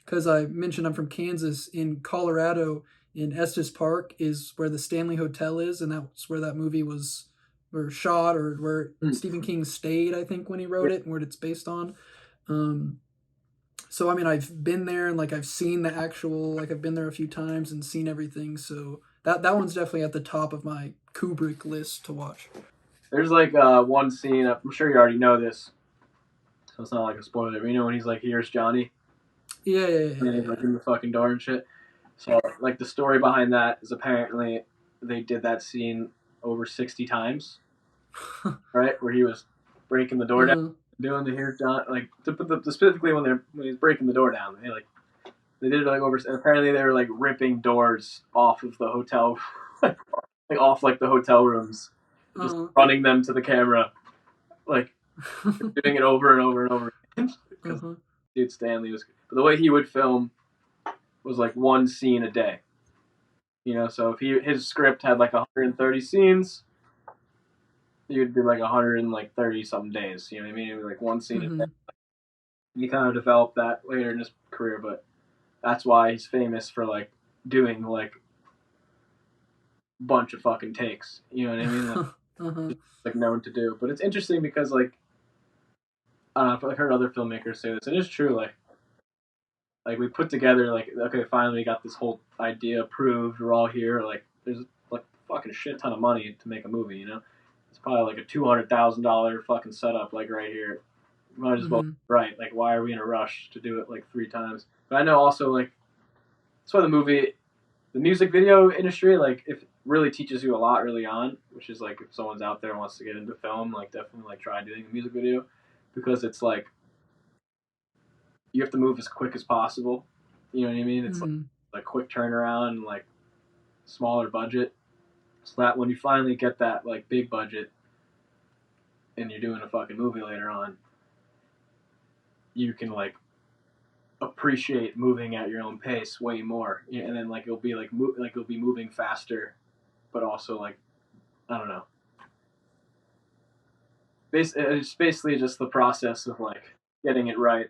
[SPEAKER 1] because I mentioned I'm from Kansas, in Colorado, in Estes Park is where the Stanley Hotel is, and that's where that movie was or shot, or where Stephen King stayed, I think, when he wrote it, and where it's based on. Um, so I mean, I've been there, and like I've seen the actual, like I've been there a few times and seen everything. So that one's definitely at the top of my Kubrick list to watch.
[SPEAKER 2] There's like one scene. I'm sure you already know this, so it's not like a spoiler. But you know when he's like, "Here's Johnny,"
[SPEAKER 1] Yeah,
[SPEAKER 2] and he's like in the fucking door and shit. So like the story behind that is apparently they did that scene over 60 times, right? Where he was breaking the door down, doing the "Here's John," like specifically when he's breaking the door down. They did it like over. And apparently they were like ripping doors off of the hotel, like off like the hotel rooms, just running them to the camera, like doing it over and over and over again. Because dude Stanley was, but the way he would film was like one scene a day. You know, so if his script had like 130 scenes, he would do like 130 something days. You know what I mean? It would be like one scene a day. He kind of developed that later in his career, but that's why he's famous for like doing like a bunch of fucking takes. You know what I mean? Like known to do. But it's interesting because like I don't know, I've heard other filmmakers say this. It is true. Like we put together like, okay, finally we got this whole idea approved. We're all here. Like there's like fucking shit ton of money to make a movie. You know, it's probably like a $200,000 fucking setup. Like right here, you might as well right. Like why are we in a rush to do it like 3 times? But I know also like that's why the music video industry, like if it really teaches you a lot early on, which is like if someone's out there and wants to get into film, like definitely like try doing a music video, because it's like you have to move as quick as possible. You know what I mean? It's like quick turnaround and like smaller budget, so that when you finally get that like big budget and you're doing a fucking movie later on, you can like appreciate moving at your own pace way more, and then like it'll be like you'll be moving faster, but also like I don't know. It's basically just the process of like getting it right.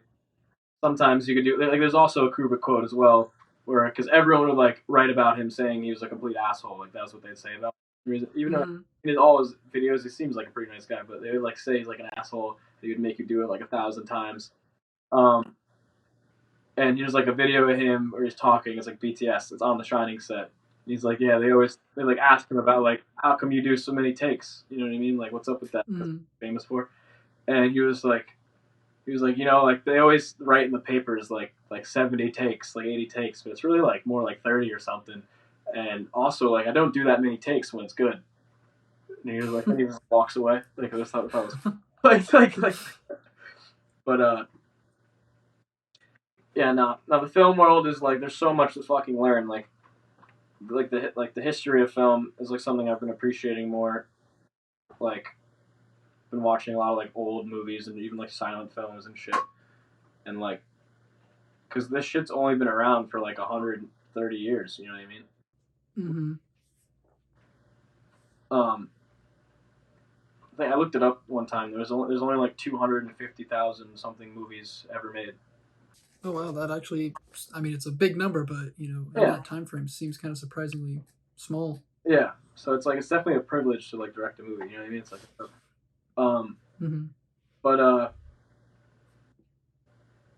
[SPEAKER 2] Sometimes you could do like there's also a Kubrick quote as well, where because everyone would like write about him saying he was a complete asshole, like that's what they'd say about him. Even though in all his videos he seems like a pretty nice guy, but they would like say he's like an asshole. He would make you do it like 1,000 times. And there's like a video of him where he's talking. It's like BTS. It's on the Shining set. He's like, yeah, they like ask him about like how come you do so many takes? You know what I mean? Like what's up with that? That's famous for. And he was like, you know, like they always write in the papers like 70 takes, like 80 takes, but it's really like more like 30 or something. And also like I don't do that many takes when it's good. And he was like, and he just walks away. Like I just thought that was like, but yeah, no. Now the film world is like there's so much to fucking learn. Like the history of film is like something I've been appreciating more. Like been watching a lot of like old movies and even like silent films and shit. And like because this shit's only been around for like 130 years, you know what I mean? I think I looked it up one time. There's only like 250,000 something movies ever made.
[SPEAKER 1] Oh wow, that actually, I mean, it's a big number, but you know, in that time frame, seems kind of surprisingly small.
[SPEAKER 2] Yeah, so it's like it's definitely a privilege to like direct a movie. You know what I mean? It's like, but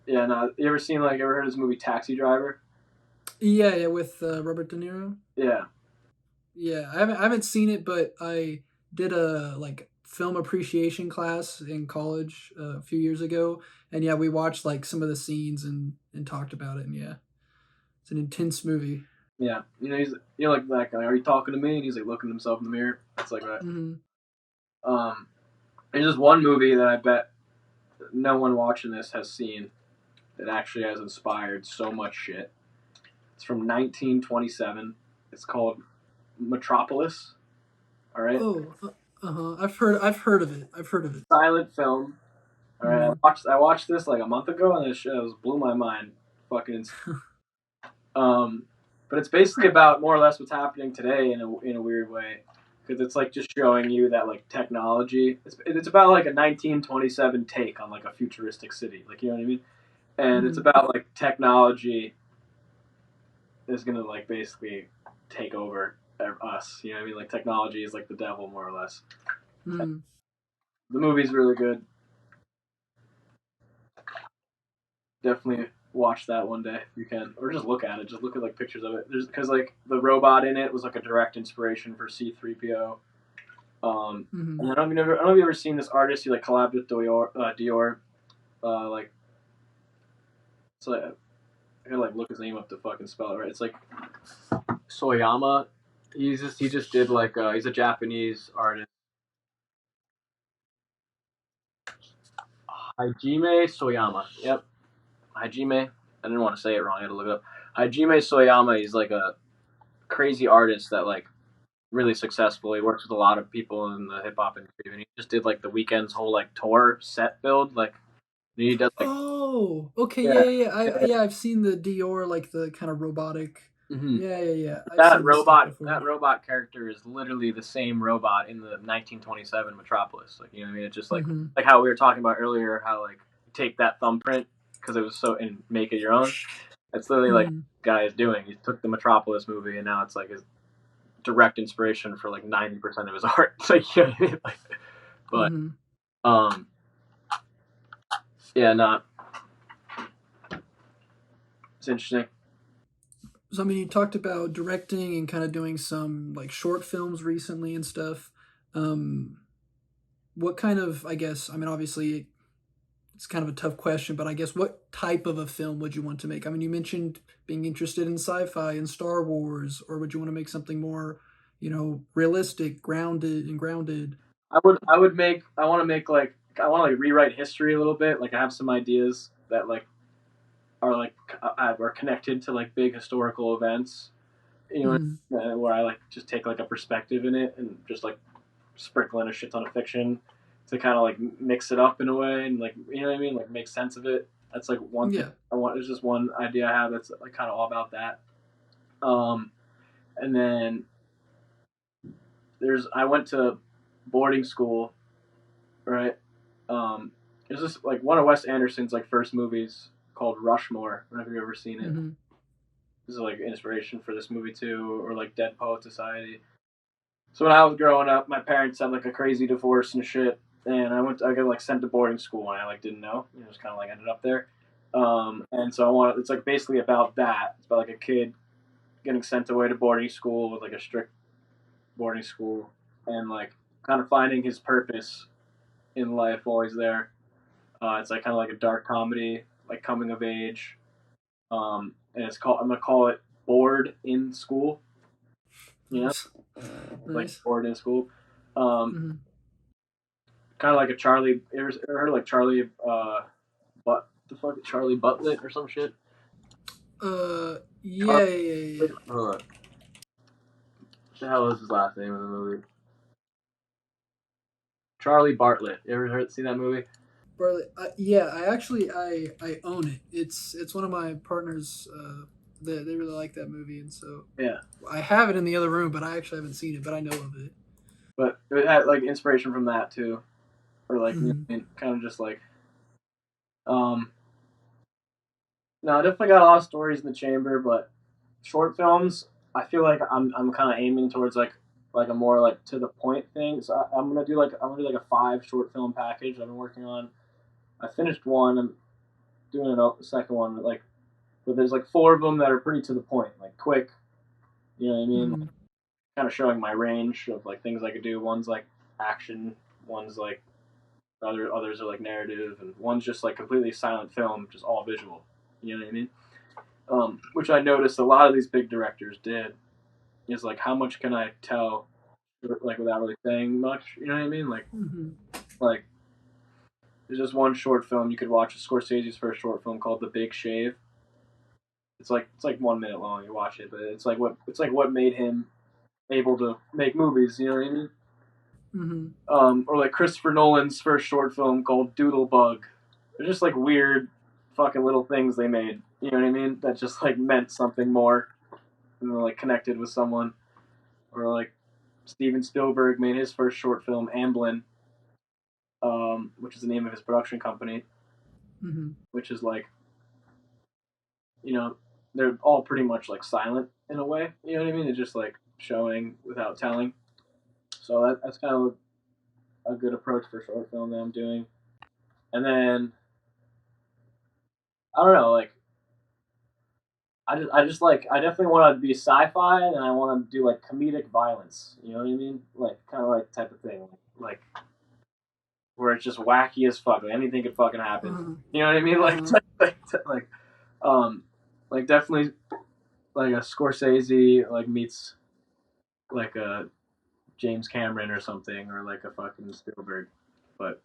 [SPEAKER 2] yeah. No, you ever heard of this movie Taxi Driver?
[SPEAKER 1] Yeah, with Robert De Niro.
[SPEAKER 2] Yeah.
[SPEAKER 1] Yeah, I haven't seen it, but I did a like film appreciation class in college a few years ago, and yeah, we watched like some of the scenes and talked about it, and yeah, it's an intense movie.
[SPEAKER 2] Yeah, you know like that guy. Are you talking to me? And he's like looking at himself in the mirror. It's like that. There's just one movie that I bet no one watching this has seen that actually has inspired so much shit. It's from 1927. It's called Metropolis. All right.
[SPEAKER 1] Oh, I've heard of it.
[SPEAKER 2] Silent film All right, I watched this like a month ago, and it was blew my mind. Fucking insane. But it's basically about more or less what's happening today in a weird way, because it's like just showing you that like technology. It's about like a 1927 take on like a futuristic city, like you know what I mean. And it's about like technology is gonna like basically take over us. You know what I mean? Like technology is like the devil, more or less.
[SPEAKER 1] Mm.
[SPEAKER 2] The movie's really good. Definitely watch that one day if you can, or just look at it. Just look at like pictures of it. There's because like the robot in it was like a direct inspiration for C-3PO. And I don't know if you've ever seen this artist. He like collabed with Dior. Like so, I gotta like look his name up to fucking spell it right. It's like Soyama. He just did like he's a Japanese artist. Hajime Soyama. Yep, Hajime. I didn't want to say it wrong. I had to look it up. Hajime Soyama. He's like a crazy artist that like really successful. He works with a lot of people in the hip hop industry, and he just did like the Weeknd's whole like tour set build. Like he does like
[SPEAKER 1] Oh, okay,
[SPEAKER 2] yeah,
[SPEAKER 1] I've seen the Dior, like the kind of robotic.
[SPEAKER 2] mm-hmm.
[SPEAKER 1] Yeah. I've seen this stuff before.
[SPEAKER 2] That robot character is literally the same robot in the 1927 Metropolis. Like you know what I mean? It's just like how we were talking about earlier, how like take that thumbprint because it was so and make it your own. That's literally like guy is doing. He took the Metropolis movie and now it's like his direct inspiration for like 90% of his art. It's like you know what I mean? Like, but yeah, not. It's interesting.
[SPEAKER 1] So I mean, you talked about directing and kind of doing some like short films recently and stuff. What kind of, I guess, I mean, obviously it's kind of a tough question, but I guess what type of a film would you want to make? I mean, you mentioned being interested in sci-fi and Star Wars, or would you want to make something more, realistic, grounded?
[SPEAKER 2] I would make. I want to make like. I want to like rewrite history a little bit. Like I have some ideas that like are connected to like big historical events. You know, where I like just take like a perspective in it and just like sprinkle in a shit ton of fiction to kind of like mix it up in a way and like you know what I mean, like make sense of it. That's like one thing I want. There's just one idea I have that's like kind of all about that. And then I went to boarding school, right? It was just like one of Wes Anderson's like first movies called Rushmore. I don't know if you've ever seen it. This is like inspiration for this movie too, or like Dead Poet Society. So when I was growing up, my parents had like a crazy divorce and shit, and I got like sent to boarding school, and I like didn't know. It was kind of like ended up there. And so it's like basically about that. It's about like a kid getting sent away to boarding school with like a strict boarding school, and like kind of finding his purpose in life while he's there. It's like kind of like a dark comedy, like coming of age. And I'm gonna call it Bored in School. You know, like Bored in School. Kind of like a Charlie. Ever heard of like Charlie? The fuck, Charlie Butlet or some shit.
[SPEAKER 1] Yeah.
[SPEAKER 2] What the hell is his last name in the movie? Charlie Bartlett. You ever see that movie?
[SPEAKER 1] Bartlett. Yeah, I own it. It's one of my partners. They really like that movie, and so
[SPEAKER 2] yeah,
[SPEAKER 1] I have it in the other room, but I actually haven't seen it, but I know of it.
[SPEAKER 2] But it had like inspiration from that too, or like kind of just like, no, I definitely got a lot of stories in the chamber, but short films, I feel like I'm kind of aiming towards like a more like to the point thing. So I'm gonna do like a 5 short film package I've been working on. I finished one. I'm doing a second one. But there's like 4 of them that are pretty to the point, like quick. You know what I mean? Kind of showing my range of like things I could do. One's like action. One's like others are like narrative, and one's just like completely silent film, just all visual. You know what I mean? Which I noticed a lot of these big directors did is like how much can I tell like without really saying much, you know what I mean? Like there's just one short film you could watch, Scorsese's first short film called The Big Shave. It's like 1 minute long, you watch it, but it's like what made him able to make movies, you know what I mean? Or like Christopher Nolan's first short film called Doodlebug. They're just like weird fucking little things they made. You know what I mean? That just like meant something more and like connected with someone. Or like Steven Spielberg made his first short film, Amblin, which is the name of his production company, which is like, you know, they're all pretty much like silent in a way. You know what I mean? It's just like showing without telling. So that's kind of a good approach for short film that I'm doing. And then I don't know, like I definitely want to be sci-fi, and I want to do like comedic violence. You know what I mean? Like kind of like type of thing, like where it's just wacky as fuck. Like anything could fucking happen. You know what I mean? Like um like definitely like a Scorsese like meets like a James Cameron or something, or like a fucking Spielberg. But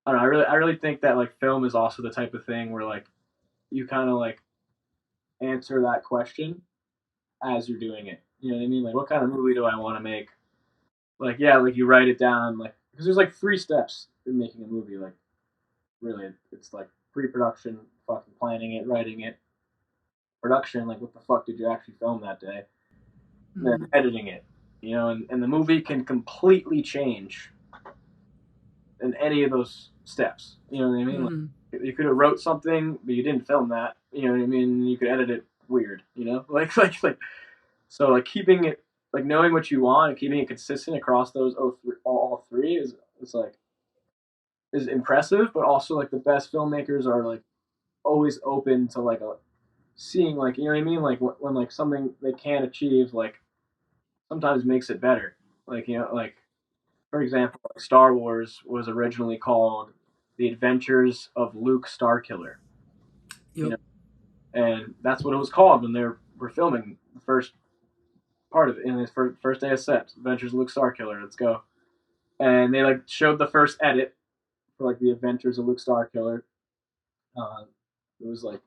[SPEAKER 2] I don't know. I really think that like film is also the type of thing where like you kind of like answer that question as you're doing it. You know what I mean? Like, what kind of movie do I want to make? Like, yeah, like you write it down, like because there's like 3 steps in making a movie. Like, really, it's like pre-production, fucking planning it, writing it, production. Like, what the fuck did you actually film that day? And then editing it. You know, and the movie can completely change in any of those steps. You know what I mean? Like, you could have wrote something, but you didn't film that. You know what I mean? You could edit it weird. You know, like so like keeping it like knowing what you want and keeping it consistent across those all three is like is impressive, but also like the best filmmakers are like always open to like a seeing like you know what I mean like when like something they can't achieve like sometimes makes it better. Like you know like for example, like Star Wars was originally called The Adventures of Luke Starkiller. You know, and that's what it was called when they were filming the first part of it in his first day of set. Adventures of Luke Starkiller. Let's go. And they like showed the first edit for like the Adventures of Luke Starkiller. It was like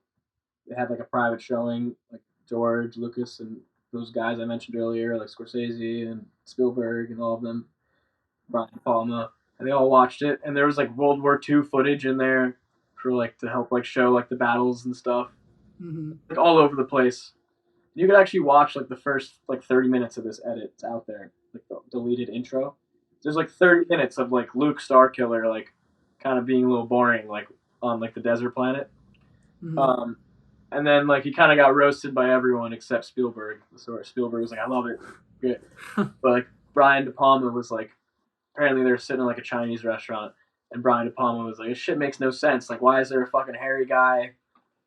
[SPEAKER 2] they had like a private showing, like George Lucas and those guys I mentioned earlier, like Scorsese and Spielberg and all of them, Brian De Palma, and they all watched it. And there was like World War II footage in there for like to help like show like the battles and stuff, like all over the place. You could actually watch like the first like 30 minutes of this edit. It's out there, like the deleted intro. There's like 30 minutes of like Luke Starkiller like kind of being a little boring like on like the desert planet. And then like he kind of got roasted by everyone except Spielberg. So Spielberg was like, I love it, good. But like Brian De Palma was like, apparently they were sitting in like a Chinese restaurant, and Brian De Palma was like, this shit makes no sense. Like, why is there a fucking hairy guy?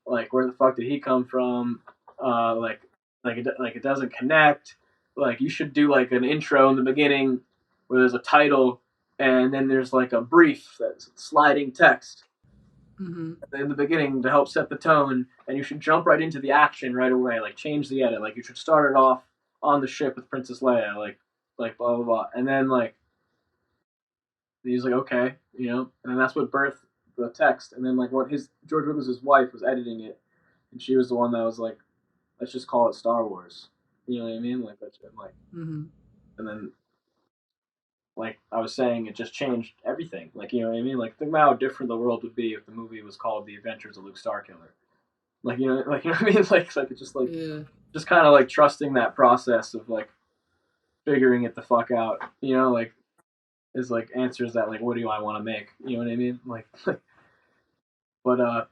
[SPEAKER 2] Like, where the fuck did he come from? Like it doesn't connect. Like, you should do like an intro in the beginning where there's a title, and then there's like a brief that's sliding text in the beginning to help set the tone, and you should jump right into the action right away. Like, change the edit. Like, you should start it off on the ship with Princess Leia. Like blah blah blah, and then like he's like, okay, you know, and then that's what birthed the text. And then like what his George Lucas's wife was editing it, and she was the one that was like, let's just call it Star Wars. You know what I mean? Like that's like, and then like I was saying, it just changed everything. Like you know what I mean? Like think about how different the world would be if the movie was called The Adventures of Luke Starkiller. Like you know what I mean? Like it's just like just kind of like trusting that process of like figuring it the fuck out. You know, like is like answers that like what do I want to make? You know what I mean? Like but I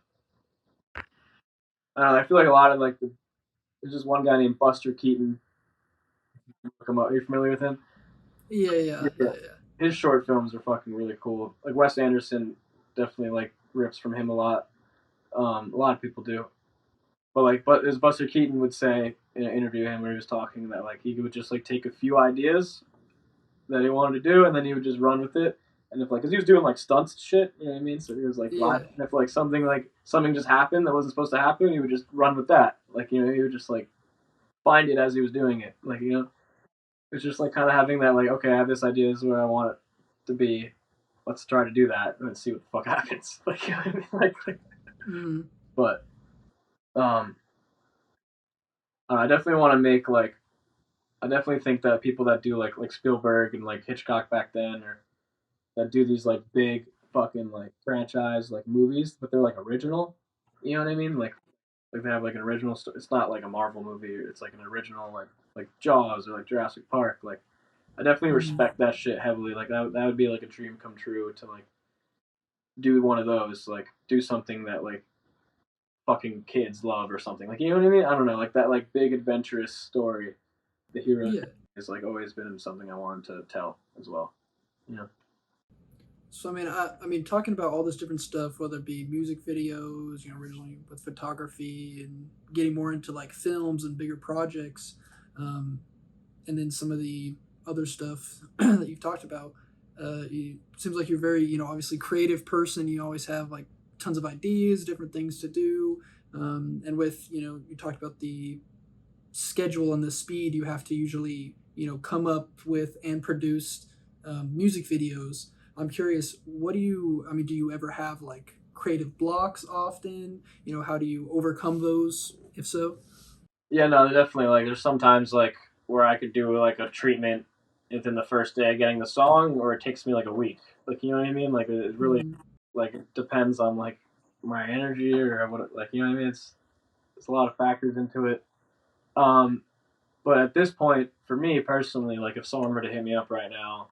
[SPEAKER 2] don't know, I feel like a lot of like there's just one guy named Buster Keaton. Look him up. Are you familiar with him?
[SPEAKER 1] Yeah.
[SPEAKER 2] His short films are fucking really cool. Like Wes Anderson definitely like rips from him a lot. A lot of people do. But as Buster Keaton would say in an interview with him where he was talking that like he would just like take a few ideas that he wanted to do and then he would just run with it. And if like, cause he was doing like stunts and shit, you know what I mean? So he was like live. And if like something just happened that wasn't supposed to happen, he would just run with that. Like you know, he would just like find it as he was doing it. Like you know, it's just like kind of having that like, okay, I have this idea, this is where I want it to be. Let's try to do that and see what the fuck happens. Like you know what I mean? But I definitely want to make like I definitely think that people that do like Spielberg and like Hitchcock back then, or that do these like big fucking like franchise like movies, but they're like original. You know what I mean? Like they have like an original. It's not like a Marvel movie. It's like an original like Jaws or like Jurassic Park. Like I definitely
[SPEAKER 1] Mhm.
[SPEAKER 2] respect that shit heavily. Like that would be like a dream come true to like do one of those. Like do something that like fucking kids love or something. Like you know what I mean? I don't know. Like that like big adventurous story. The hero
[SPEAKER 1] Yeah.
[SPEAKER 2] has like always been something I wanted to tell as well. You know.
[SPEAKER 1] So I mean, talking about all this different stuff, whether it be music videos, originally with photography, and getting more into like films and bigger projects, um, and then some of the other stuff that you've talked about. Seems like you're very, obviously creative person. You always have like tons of ideas, different things to do, and with you talked about the schedule and the speed you have to usually come up with and produce music videos. I'm curious, what do you I mean, do you ever have like creative blocks often? How do you overcome those, if so?
[SPEAKER 2] Yeah, no, definitely. Like, there's sometimes like where I could do like a treatment within the first day of getting the song, or it takes me like a week. Like, you know what I mean? Like, it really
[SPEAKER 1] Mm-hmm.
[SPEAKER 2] like it depends on like my energy or what. Like, you know what I mean? It's a lot of factors into it. Um, but at this point, for me personally, like if someone were to hit me up right now,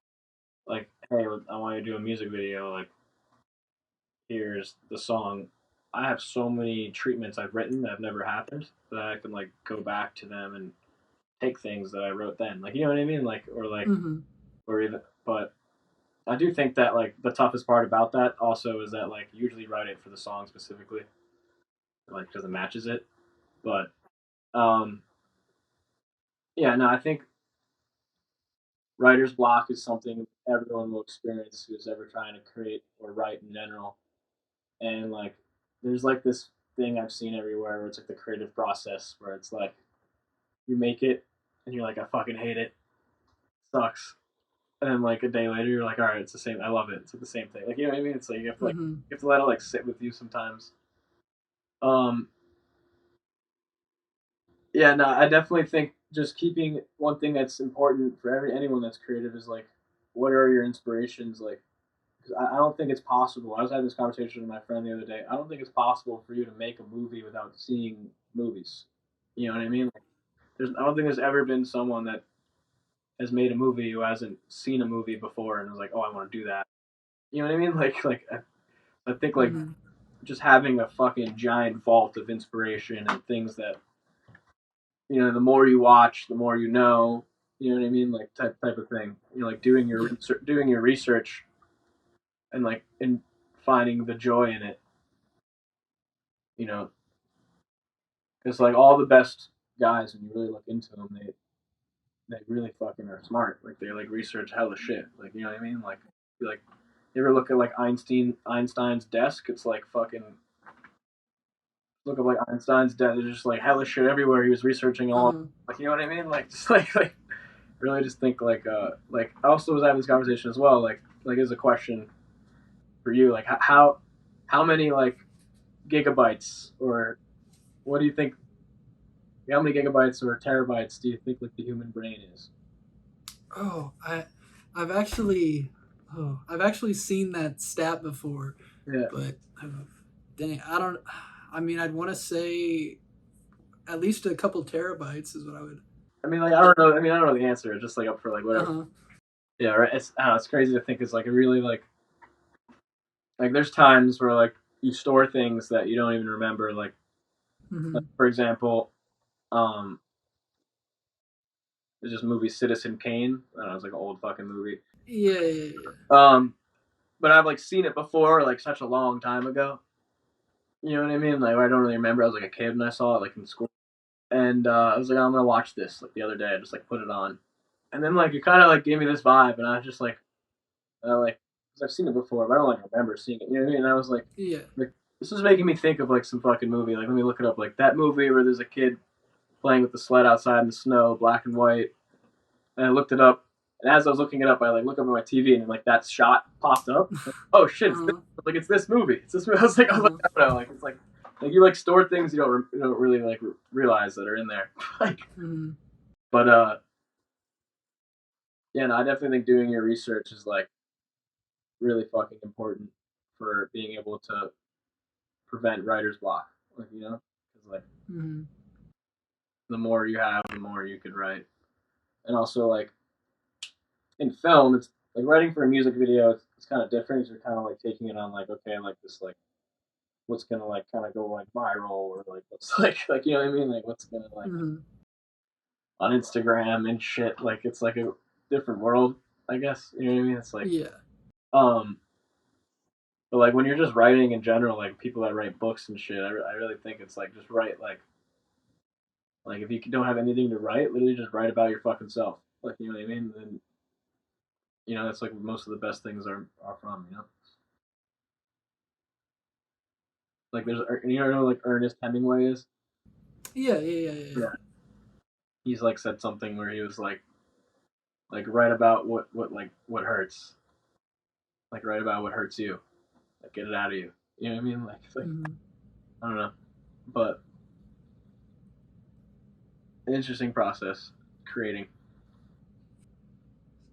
[SPEAKER 2] like, hey, I want you to do a music video, like here's the song. I have so many treatments I've written that have never happened that I can like go back to them and take things that I wrote then. Like you know what I mean?
[SPEAKER 1] Mm-hmm.
[SPEAKER 2] Or even but I do think that like the toughest part about that also is that like you usually write it for the song specifically, like because it matches it. But um yeah, no, I think writer's block is something everyone will experience who's ever trying to create or write in general. And like there's like this thing I've seen everywhere where it's like the creative process where it's like you make it and you're like I fucking hate it, sucks, and then like a day later you're like all right, it's the same, I love it, it's like the same thing, like you know what I mean, it's like
[SPEAKER 1] Mm-hmm.
[SPEAKER 2] you have to let it like sit with you sometimes. um yeah, no, I definitely think just keeping one thing that's important for anyone that's creative is like what are your inspirations, like 'cause I don't think it's possible. I was having this conversation with my friend the other day. I don't think it's possible for you to make a movie without seeing movies. You know what I mean? Like, I don't think there's ever been someone that has made a movie who hasn't seen a movie before and was like, "Oh, I want to do that." You know what I mean? I think like
[SPEAKER 1] Mm-hmm.
[SPEAKER 2] just having a fucking giant vault of inspiration and things that the more you watch, the more you know. You know what I mean? Like type of thing. Like
[SPEAKER 1] Yeah.
[SPEAKER 2] doing your research and like in finding the joy in it. You know, it's like all the best guys when you really look into them, they really fucking are smart. Like they like research hella shit. Like you know what I mean? Like you ever look at like Einstein's desk? It's like fucking look at like Einstein's desk. There's just like hella shit everywhere. He was researching all
[SPEAKER 1] Uh-huh.
[SPEAKER 2] like you know what I mean? Like just like really just think like I also was having this conversation as well. Like as a question for you, like how many like gigabytes or what do you think? How many gigabytes or terabytes do you think like the human brain is?
[SPEAKER 1] Oh, I've actually, I've actually seen that stat before,
[SPEAKER 2] Yeah.
[SPEAKER 1] but dang, I don't. I mean, I'd want to say at least a couple terabytes is what I would.
[SPEAKER 2] I mean, like I don't know. I mean, I don't know the answer. It's just like up for like
[SPEAKER 1] Uh
[SPEAKER 2] whatever.
[SPEAKER 1] huh.
[SPEAKER 2] Yeah, right. It's I don't know, it's crazy to think. It's like a really like there's times where like you store things that you don't even remember. Like
[SPEAKER 1] Mm-hmm.
[SPEAKER 2] for example, um, there's this movie Citizen Kane. I don't know, it's like an old fucking movie.
[SPEAKER 1] Yeah, yeah, yeah.
[SPEAKER 2] Um, but I've like seen it before, like such a long time ago. You know what I mean? Like I don't really remember. I was like a kid when I saw it, like in school, and I was like, I'm gonna watch this like the other day. I just like put it on, and then like it kind of like gave me this vibe, and I was just like, because I've seen it before, but I don't like remember seeing it. You know what I mean? And I was
[SPEAKER 1] Yeah.
[SPEAKER 2] like, this is making me think of like some fucking movie. Like, let me look it up. Like that movie where there's a kid playing with the sled outside in the snow, black and white. And I looked it up, and as I was looking it up, I like look up at my TV, and like that shot popped up. Like, oh shit!
[SPEAKER 1] Uh-huh.
[SPEAKER 2] It's this movie. It's this movie. I was like,
[SPEAKER 1] Uh-huh.
[SPEAKER 2] I don't know. Like it's like you like store things you don't really like realize that are in there. Like,
[SPEAKER 1] Mm-hmm.
[SPEAKER 2] but Yeah, no, I definitely think doing your research is like really fucking important for being able to prevent writer's block. Like, you know, because like
[SPEAKER 1] Mm-hmm.
[SPEAKER 2] the more you have, the more you could write. And also like in film, it's like writing for a music video. It's kind of different. 'Cause you're kind of like taking it on like okay, like this like what's gonna like kind of go like viral or like what's like you know what I mean? Like what's gonna like
[SPEAKER 1] Mm-hmm.
[SPEAKER 2] on Instagram and shit. Like it's like a different world, I guess. You know what I mean? It's like
[SPEAKER 1] Yeah.
[SPEAKER 2] um but like when you're just writing in general, like people that write books and shit, I really think it's like just write like if you don't have anything to write, literally just write about your fucking self. Like you know what I mean? And you know that's like most of the best things are from. You know, like there's you know like Ernest Hemingway is.
[SPEAKER 1] Yeah. Yeah. Yeah. Yeah.
[SPEAKER 2] Yeah. He's like said something where he was like write about what like what hurts, like write about what hurts you, like get it out of you. You know what I mean? Like it's like
[SPEAKER 1] Mm-hmm.
[SPEAKER 2] I don't know, but an interesting process creating.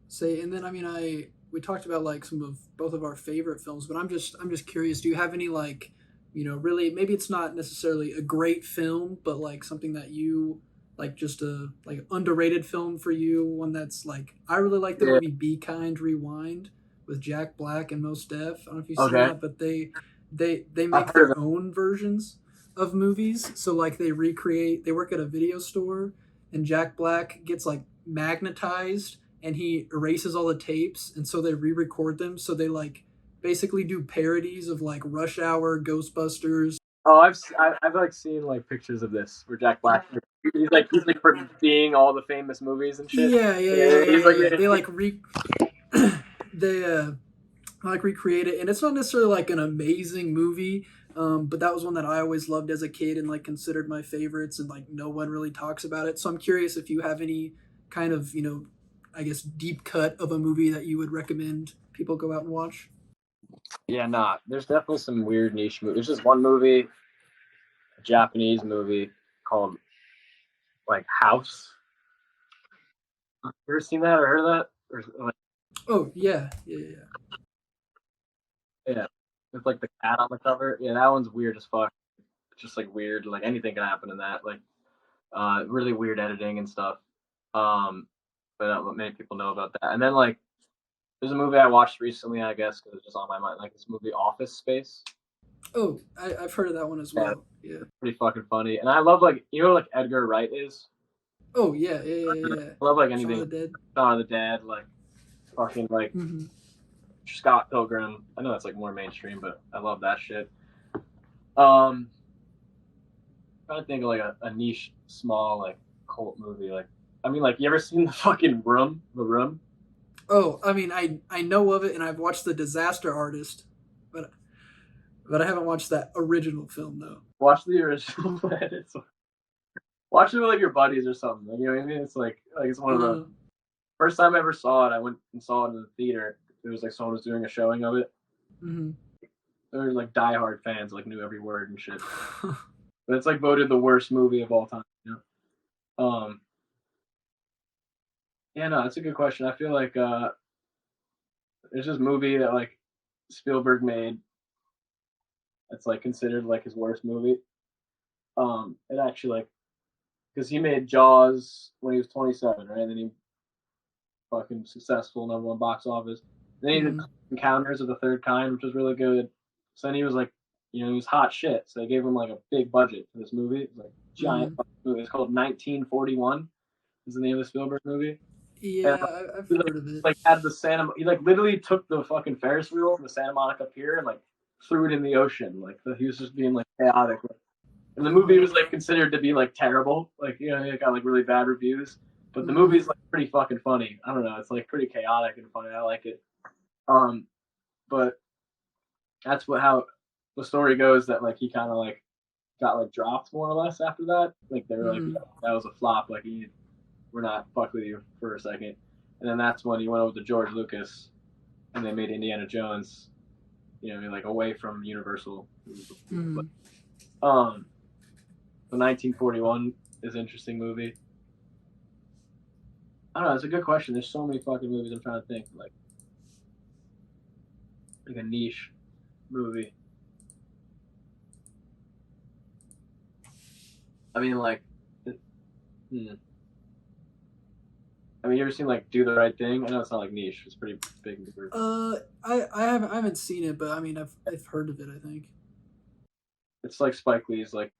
[SPEAKER 1] Say, and then I mean, we talked about like some of both of our favorite films, but I'm just curious. Do you have any like, really maybe it's not necessarily a great film, but like something that you like just a like underrated film for you, one that's like I really like the
[SPEAKER 2] Yeah.
[SPEAKER 1] movie Be Kind Rewind with Jack Black and Mos Def. I don't know if you've seen
[SPEAKER 2] Okay.
[SPEAKER 1] that, but they
[SPEAKER 2] I've
[SPEAKER 1] make
[SPEAKER 2] heard of
[SPEAKER 1] their
[SPEAKER 2] it.
[SPEAKER 1] own versions of movies. So like they work at a video store, and Jack Black gets like magnetized and he erases all the tapes, and so they re-record them, so they like basically do parodies of like Rush Hour, Ghostbusters.
[SPEAKER 2] Oh, I've like seen like pictures of this where Jack Black he's like for being all the famous movies and shit.
[SPEAKER 1] Yeah, yeah, yeah,
[SPEAKER 2] Yeah,
[SPEAKER 1] yeah,
[SPEAKER 2] he's
[SPEAKER 1] yeah,
[SPEAKER 2] like
[SPEAKER 1] yeah. They like they like recreate it, and it's not necessarily like an amazing movie, but that was one that I always loved as a kid and like considered my favorites, and like no one really talks about it. So I'm curious if you have any kind of I guess deep cut of a movie that you would recommend people go out and watch.
[SPEAKER 2] yeah, nah. There's definitely some weird niche movies. There's just one movie, a Japanese movie called like House. You ever seen that or heard of that? Or like,
[SPEAKER 1] Oh yeah, yeah, yeah.
[SPEAKER 2] yeah, with like the cat on the cover. Yeah, that one's weird as fuck. It's just like weird. Like anything can happen in that. Like really weird editing and stuff. Um, but not many people know about that. And then like there's a movie I watched recently, I guess, because it's just on my mind. Like this movie Office Space.
[SPEAKER 1] Oh, I've heard of that one as
[SPEAKER 2] Yeah,
[SPEAKER 1] well. Yeah.
[SPEAKER 2] pretty fucking funny. And I love like you know like Edgar Wright is.
[SPEAKER 1] Oh yeah, yeah, yeah, yeah, yeah.
[SPEAKER 2] I love like
[SPEAKER 1] Shaun
[SPEAKER 2] anything
[SPEAKER 1] of the Dead.
[SPEAKER 2] Shaun of the Dead, like fucking like
[SPEAKER 1] Mm-hmm.
[SPEAKER 2] Scott Pilgrim. I know that's like more mainstream, but I love that shit. Um, trying to think of like a niche, small like cult movie. Like, I mean, like you ever seen the fucking Room? The Room?
[SPEAKER 1] Oh, I mean, I know of it, and I've watched The Disaster Artist, but I haven't watched that original film though.
[SPEAKER 2] Watch the original. Watch it with like your buddies or something. Like, you know what I mean? It's like it's one of the
[SPEAKER 1] Uh,
[SPEAKER 2] first time I ever saw it. I went and saw it in the theater. It was like someone was doing a showing of it.
[SPEAKER 1] mm-hmm.
[SPEAKER 2] They were like diehard fans, like knew every word and shit. But it's like voted the worst movie of all time. You know? Yeah, no, that's a good question. I feel like there's this movie that like Spielberg made. It's like considered like his worst movie. It actually like because he made Jaws when he was 27, right? And then he fucking successful #1 box office. Then he did
[SPEAKER 1] Mm-hmm.
[SPEAKER 2] Encounters of the Third Kind, which was really good. So then he was like, you know, he was hot shit. So they gave him like a big budget for this movie. It's like giant
[SPEAKER 1] Mm-hmm.
[SPEAKER 2] movie. It's called 1941. Is the name of the Spielberg movie. And
[SPEAKER 1] Yeah, I've
[SPEAKER 2] he
[SPEAKER 1] heard of it.
[SPEAKER 2] like had the he like literally took the fucking Ferris wheel from the Santa Monica Pier and like threw it in the ocean. Like he was just being like chaotic. And the movie was like considered to be like terrible. Like you know, it got like really bad reviews. But the movie's like pretty fucking funny. I don't know. It's like pretty chaotic and funny. I like it. But that's how the story goes. That like he kind of like got like dropped more or less after that. Like they were like that was a flop. Like we're not fuck with you for a second. And then that's when he went over to George Lucas, and they made Indiana Jones. You know, like away from Universal.
[SPEAKER 1] Mm-hmm.
[SPEAKER 2] But, the 1941 is an interesting movie. I don't know. It's a good question. There's so many fucking movies. I'm trying to think like a niche movie. I mean, like, hmm. I mean, you ever seen like Do the Right Thing? I know it's not like niche. It's pretty big movie.
[SPEAKER 1] I haven't seen it, but I mean I've heard of it. I think.
[SPEAKER 2] It's like Spike Lee's like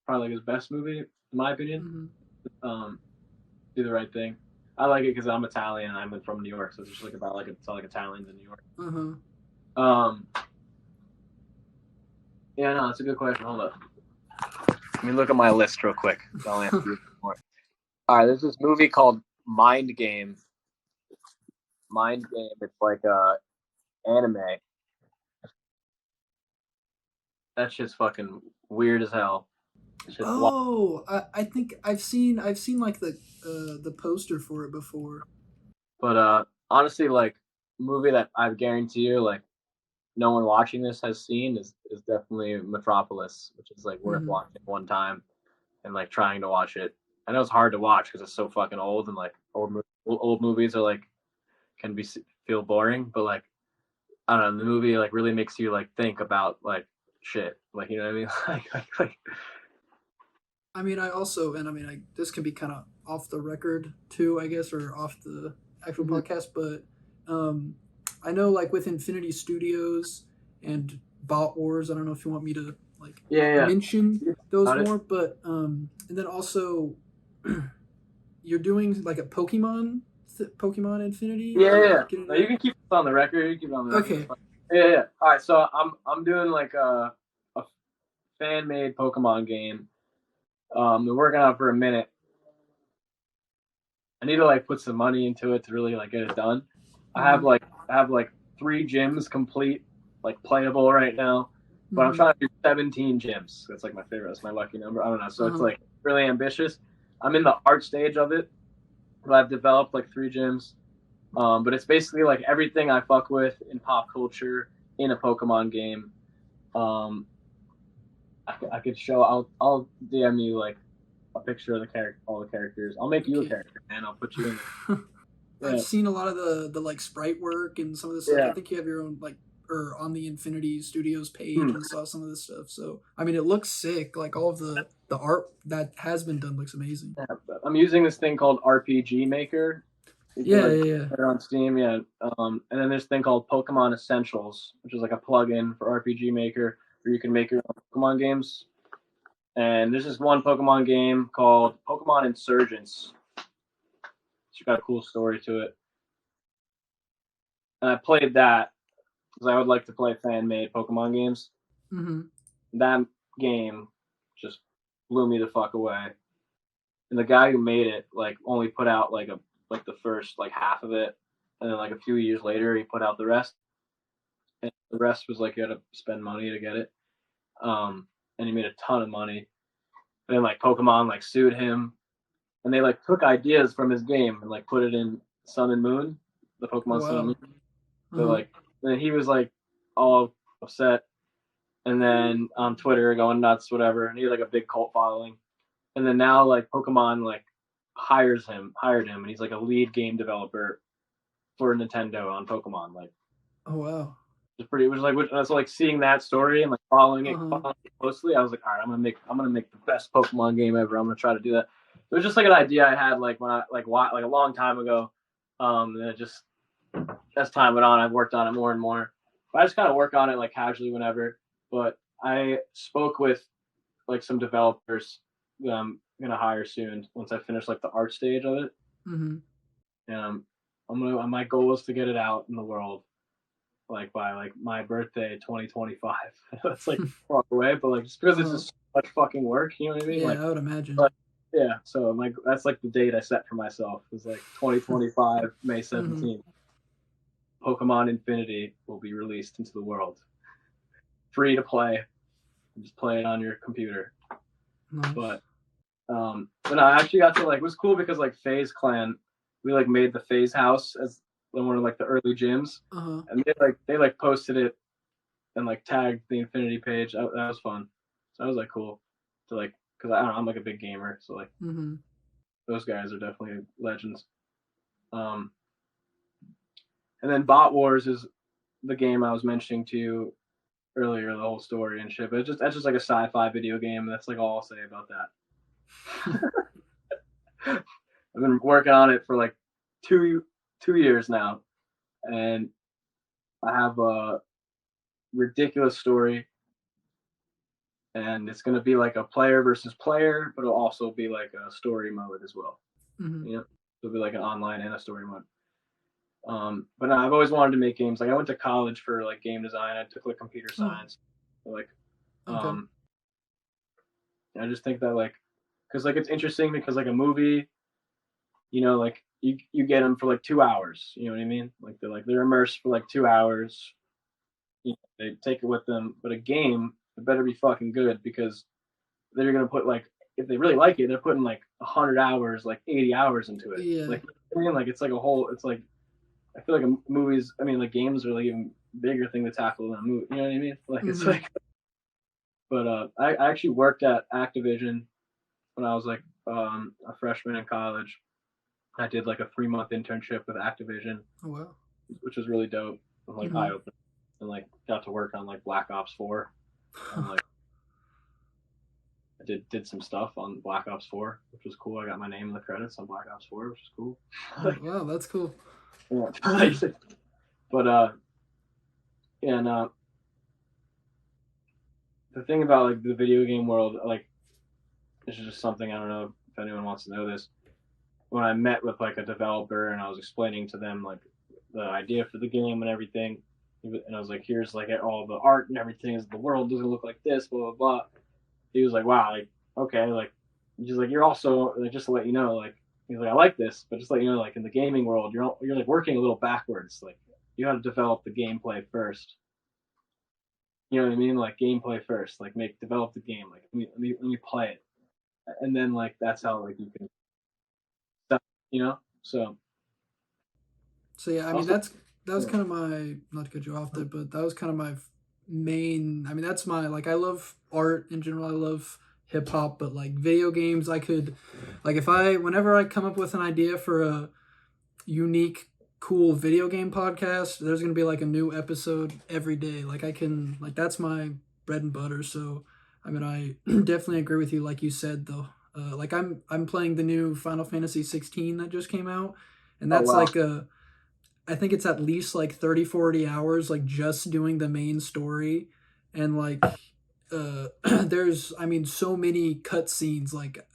[SPEAKER 2] probably like his best movie in my opinion.
[SPEAKER 1] Mm-hmm.
[SPEAKER 2] Um, Do the Right Thing. I like it because I'm Italian and I'm from New York, so it's just like about like it's all like Italians in New York.
[SPEAKER 1] Uh huh.
[SPEAKER 2] Yeah, no, it's a good question. Hold up. Let me look at my list real quick. I'll answer you more. All right, there's this movie called Mind Game. Mind Game. It's like anime. That shit's fucking weird as hell.
[SPEAKER 1] Oh, I think I've seen like the poster for it before.
[SPEAKER 2] But honestly, like movie that I guarantee you, like no one watching this has seen is definitely Metropolis, which is like worth
[SPEAKER 1] Mm-hmm.
[SPEAKER 2] watching one time and like trying to watch it. I know it's hard to watch because it's so fucking old and like old movies are like can be feel boring, but like I don't know, the movie like really makes you like think about like shit, like you know what I mean, like
[SPEAKER 1] I mean, this can be kind of off the record too, I guess, or off the actual
[SPEAKER 2] mm-hmm.
[SPEAKER 1] podcast, but I know like with Infinity Studios and Bot Wars, I don't know if you want me to like
[SPEAKER 2] Yeah,
[SPEAKER 1] mention
[SPEAKER 2] yeah.
[SPEAKER 1] those
[SPEAKER 2] Got it.
[SPEAKER 1] more, but and then also you're doing like a Pokemon Infinity.
[SPEAKER 2] Yeah.
[SPEAKER 1] Get
[SPEAKER 2] No,
[SPEAKER 1] into
[SPEAKER 2] you
[SPEAKER 1] that?
[SPEAKER 2] can keep it on the record. You can keep it on the record. It's
[SPEAKER 1] Okay.
[SPEAKER 2] fine. Yeah. All right. So I'm doing like a fan made Pokemon game. Been working on it for a minute. I need to like put some money into it to really like get it done.
[SPEAKER 1] Mm-hmm.
[SPEAKER 2] I have like 3 gyms complete, like playable right now. But I'm
[SPEAKER 1] Mm-hmm.
[SPEAKER 2] trying to do 17 gyms. That's like my favorite. That's my lucky number. I don't know. So it's
[SPEAKER 1] Uh-huh.
[SPEAKER 2] like really ambitious. I'm in the art stage of it. But I've developed like 3 gyms. But it's basically like everything I fuck with in pop culture in a Pokemon game. Um, I could show. I'll DM you like a picture of the character, all the characters. I'll make you a
[SPEAKER 1] Okay.
[SPEAKER 2] character, and I'll put you in
[SPEAKER 1] I've
[SPEAKER 2] there.
[SPEAKER 1] seen a lot of the like sprite work and some of this stuff. I
[SPEAKER 2] Yeah,
[SPEAKER 1] think you have your own like or on the Infinity Studios page
[SPEAKER 2] yeah.
[SPEAKER 1] and saw some of this stuff. So I mean, it looks sick. Like all of the art that has been done looks amazing.
[SPEAKER 2] Yeah. I'm using this thing called RPG Maker. You can
[SPEAKER 1] Yeah,
[SPEAKER 2] like
[SPEAKER 1] yeah, yeah.
[SPEAKER 2] put it on Steam, yeah. And then there's this thing called Pokemon Essentials, which is like a plugin for RPG Maker where you can make your own Pokemon games. And there's this one Pokemon game called Pokemon Insurgents. It's got a cool story to it. And I played that because I would like to play fan made Pokemon games.
[SPEAKER 1] Mm-hmm.
[SPEAKER 2] That game just blew me the fuck away. And the guy who made it like only put out like the first like half of it, and then like a few years later he put out the rest. And the rest was like you had to spend money to get it. And he made a ton of money. And then like Pokemon like sued him, and they like took ideas from his game and like put it in Sun and Moon, the
[SPEAKER 1] Oh,
[SPEAKER 2] Pokemon Sun and
[SPEAKER 1] wow.
[SPEAKER 2] Moon. So
[SPEAKER 1] Uh-huh.
[SPEAKER 2] like then he was like all upset, and then on Twitter going nuts, whatever. And he had like a big cult following. And then now like Pokemon like hired him, and he's like a lead game developer for Nintendo on Pokemon. Like
[SPEAKER 1] Oh, wow.
[SPEAKER 2] it was like so like seeing that story and like
[SPEAKER 1] Uh-huh.
[SPEAKER 2] following it closely. I was like, all right, I'm gonna make the best Pokemon game ever. I'm gonna try to do that. It was just like an idea I had like when I like a long time ago. And it just as time went on, I've worked on it more and more. But I just kind of work on it like casually whenever. But I spoke with like some developers that I'm gonna hire soon once I finish like the art stage of it.
[SPEAKER 1] Mm-hmm.
[SPEAKER 2] And my goal is to get it out in the world like by like my birthday 2025. That's like far away, but like just because it's
[SPEAKER 1] Uh-huh.
[SPEAKER 2] just so much fucking work, you know what I mean?
[SPEAKER 1] Yeah,
[SPEAKER 2] Like,
[SPEAKER 1] I would imagine.
[SPEAKER 2] but yeah, so like that's like the date I set for myself is like 2025 May
[SPEAKER 1] Mm-hmm.
[SPEAKER 2] 17th. Pokemon Infinity will be released into the world, free to play. Just play it on your computer.
[SPEAKER 1] Nice.
[SPEAKER 2] But but I actually got to like it was cool because like FaZe Clan, we like made the FaZe house as one of like the early gyms,
[SPEAKER 1] Uh-huh.
[SPEAKER 2] and they like posted it and like tagged the Infinity page. That was fun. So that was like cool to like because I don't know, I'm like a big gamer, so like
[SPEAKER 1] Mm-hmm.
[SPEAKER 2] those guys are definitely legends. And then Bot Wars is the game I was mentioning to you earlier, the whole story and shit. But that's just like a sci-fi video game. That's like all I'll say about that. I've been working on it for like two years now, and I have a ridiculous story, and it's gonna be like a player versus player, but it'll also be like a story mode as well.
[SPEAKER 1] Mm-hmm.
[SPEAKER 2] You know, it'll be like an online and a story mode. But no, I've always wanted to make games. Like I went to college for like game design. I took like computer science. Like,
[SPEAKER 1] Okay.
[SPEAKER 2] I just think that like, cause like it's interesting because like a movie, you know, like you get them for like 2 hours. You know what I mean? Like they're immersed for like 2 hours. You know, they take it with them. But a game, it better be fucking good because they're gonna put like if they really like it, they're putting like 100 hours, like 80 hours into it.
[SPEAKER 1] Yeah.
[SPEAKER 2] Like I mean, like it's like a whole. It's like I feel like movies. I mean, like games are like even bigger thing to tackle than a movie. You know what I mean? Like it's like. But I actually worked at Activision when I was like a freshman in college. I did like a 3-month internship with Activision.
[SPEAKER 1] Oh wow.
[SPEAKER 2] Which was really dope and like eye opening, and like got to work on like Black Ops 4. And like I did some stuff on Black Ops 4, which was cool. I got my name in the credits on Black Ops 4, which is cool.
[SPEAKER 1] Wow, that's cool.
[SPEAKER 2] Yeah. But and the thing about like the video game world, like this is just something I don't know if anyone wants to know this. When I met with like a developer and I was explaining to them like the idea for the game and everything, and I was like, here's like all the art and everything, is the world doesn't look like this, blah blah blah. He was like, wow, like okay, like he's like, you're also like, just to let you know, like he's like, I like this, but just to let you know, like in the gaming world, you're like working a little backwards. Like you got to develop the gameplay first. You know what I mean? Like gameplay first. Like develop the game. Like let me play it, and then like that's how like you can, you know. So
[SPEAKER 1] yeah, I mean that was kind of my, not to cut you off there, but that was kind of my main. I mean that's my, like I love art in general. I love hip hop, but like video games, I could, like whenever I come up with an idea for a unique cool video game podcast, there's gonna be like a new episode every day. Like I can, like that's my bread and butter. So I mean I definitely agree with you, like you said though. Like I'm playing the new Final Fantasy 16 that just came out, and that's like I think it's at least like 30-40 hours like just doing the main story. And like there's, I mean, so many cutscenes. Like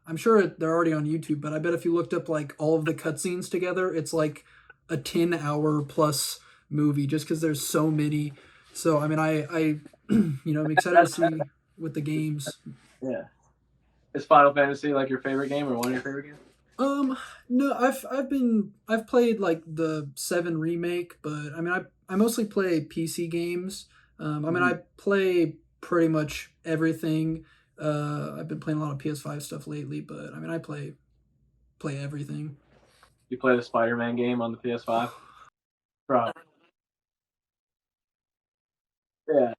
[SPEAKER 1] I'm sure they're already on YouTube, but I bet if you looked up like all of the cutscenes together, it's like a 10-hour plus movie just because there's so many. So I mean I you know, I'm excited to see with the games.
[SPEAKER 2] Yeah. Is Final Fantasy like your favorite game or one of your favorite games?
[SPEAKER 1] No, I've played like the 7 remake, but I mean I mostly play PC games. I mean I play pretty much everything. I've been playing a lot of PS5 stuff lately, but I mean I play everything.
[SPEAKER 2] You play the Spider-Man game on the PS5? Bro. Yeah.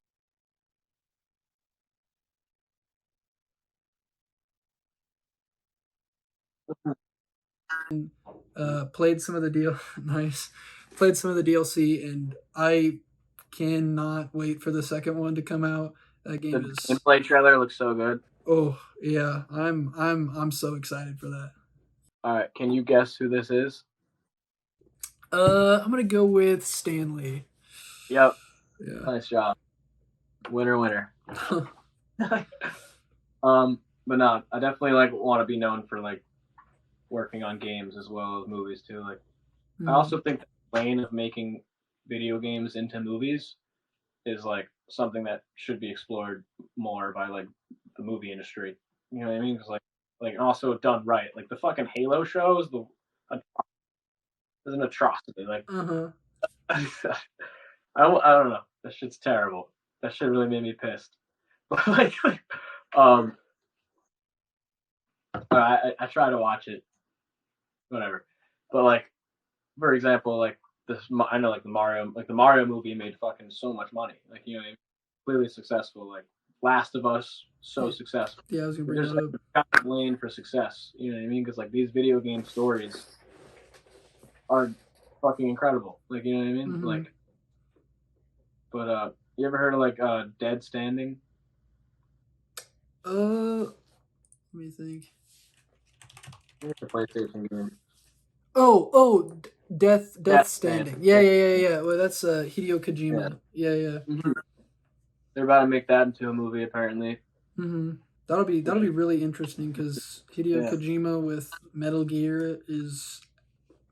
[SPEAKER 1] Played some of the deal nice. Played some of the DLC, and I cannot wait for the second one to come out. That game
[SPEAKER 2] The
[SPEAKER 1] is,
[SPEAKER 2] gameplay trailer looks so good.
[SPEAKER 1] oh yeah, I'm so excited for that.
[SPEAKER 2] All right, can you guess who this is?
[SPEAKER 1] I'm gonna go with Stanley.
[SPEAKER 2] Yep.
[SPEAKER 1] Yeah.
[SPEAKER 2] Nice job. Winner. But no, I definitely like want to be known for like working on games as well as movies too. Like I also think the lane of making video games into movies is like something that should be explored more by like the movie industry. You know what I mean? Because like also done right. Like the fucking Halo shows, is an atrocity. Like I don't know. That shit's terrible. That shit really made me pissed. But like I try to watch it, whatever. But like, for example, like this, I know like the Mario movie made fucking so much money. Like you know, clearly successful. Like Last of Us so
[SPEAKER 1] Yeah.
[SPEAKER 2] successful.
[SPEAKER 1] Yeah, I was gonna bring
[SPEAKER 2] There's
[SPEAKER 1] that
[SPEAKER 2] like
[SPEAKER 1] up.
[SPEAKER 2] a lane for success. You know what I mean? Because like these video game stories are fucking incredible. Like, you know what I mean?
[SPEAKER 1] Mhm.
[SPEAKER 2] Like, but you ever heard of like Dead Standing?
[SPEAKER 1] Let me think.
[SPEAKER 2] It's a PlayStation game.
[SPEAKER 1] Death
[SPEAKER 2] Death
[SPEAKER 1] Standing.
[SPEAKER 2] Standing.
[SPEAKER 1] Yeah. Well, that's Hideo
[SPEAKER 2] Yeah.
[SPEAKER 1] Kojima. Yeah.
[SPEAKER 2] They're about to make that into a movie apparently.
[SPEAKER 1] Mhm. That'll be really interesting because Hideo
[SPEAKER 2] Yeah.
[SPEAKER 1] Kojima with Metal Gear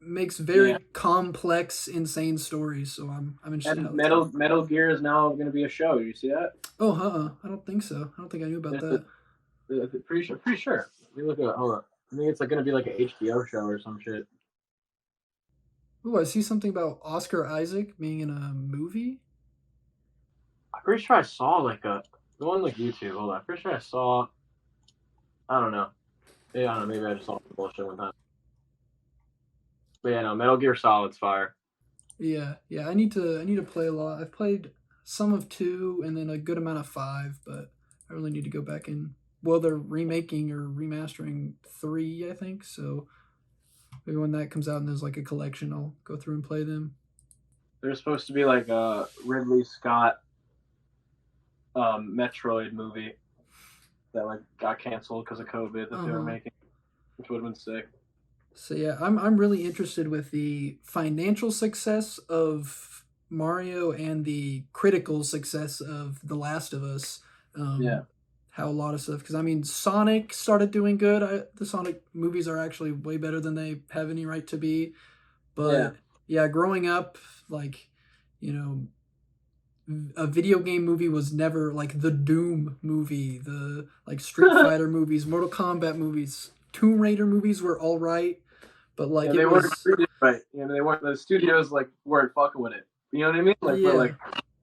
[SPEAKER 1] makes very
[SPEAKER 2] Yeah.
[SPEAKER 1] complex, insane stories. So I'm interested in how
[SPEAKER 2] And
[SPEAKER 1] that's going.
[SPEAKER 2] Metal Gear is now going to be a show. You see that?
[SPEAKER 1] Oh, I don't think so. I don't think I knew about that.
[SPEAKER 2] Pretty sure. Let me look at. Hold up. I think it's like going to be like an HBO show or some shit.
[SPEAKER 1] Oh, I see something about Oscar Isaac being in a movie.
[SPEAKER 2] I'm pretty sure I saw like a go on like YouTube. Hold on. I'm pretty sure I saw. I don't know. Yeah, I don't know. Maybe I just saw some bullshit one time. But yeah, no. Metal Gear Solid's fire.
[SPEAKER 1] Yeah. I need to play a lot. I've played some of 2 and then a good amount of 5, but I really need to go back and well, they're remaking or remastering 3, I think. So maybe when that comes out and there's like a collection, I'll go through and play them.
[SPEAKER 2] There's supposed to be like a Ridley Scott Metroid movie that like got canceled because of COVID that they were making, which would have been sick.
[SPEAKER 1] So yeah, I'm really interested with the financial success of Mario and the critical success of The Last of Us.
[SPEAKER 2] Yeah.
[SPEAKER 1] How a lot of stuff, because I mean Sonic started doing good. The Sonic movies are actually way better than they have any right to be. But yeah, growing up, like, you know, a video game movie was never like the Doom movie, the like Street Fighter movies, Mortal Kombat movies, Tomb Raider movies were all right, but like
[SPEAKER 2] they
[SPEAKER 1] it
[SPEAKER 2] weren't
[SPEAKER 1] was
[SPEAKER 2] treated right. You know, they weren't. The studios like weren't fucking with it. You know what I mean? Like,
[SPEAKER 1] yeah.
[SPEAKER 2] but like,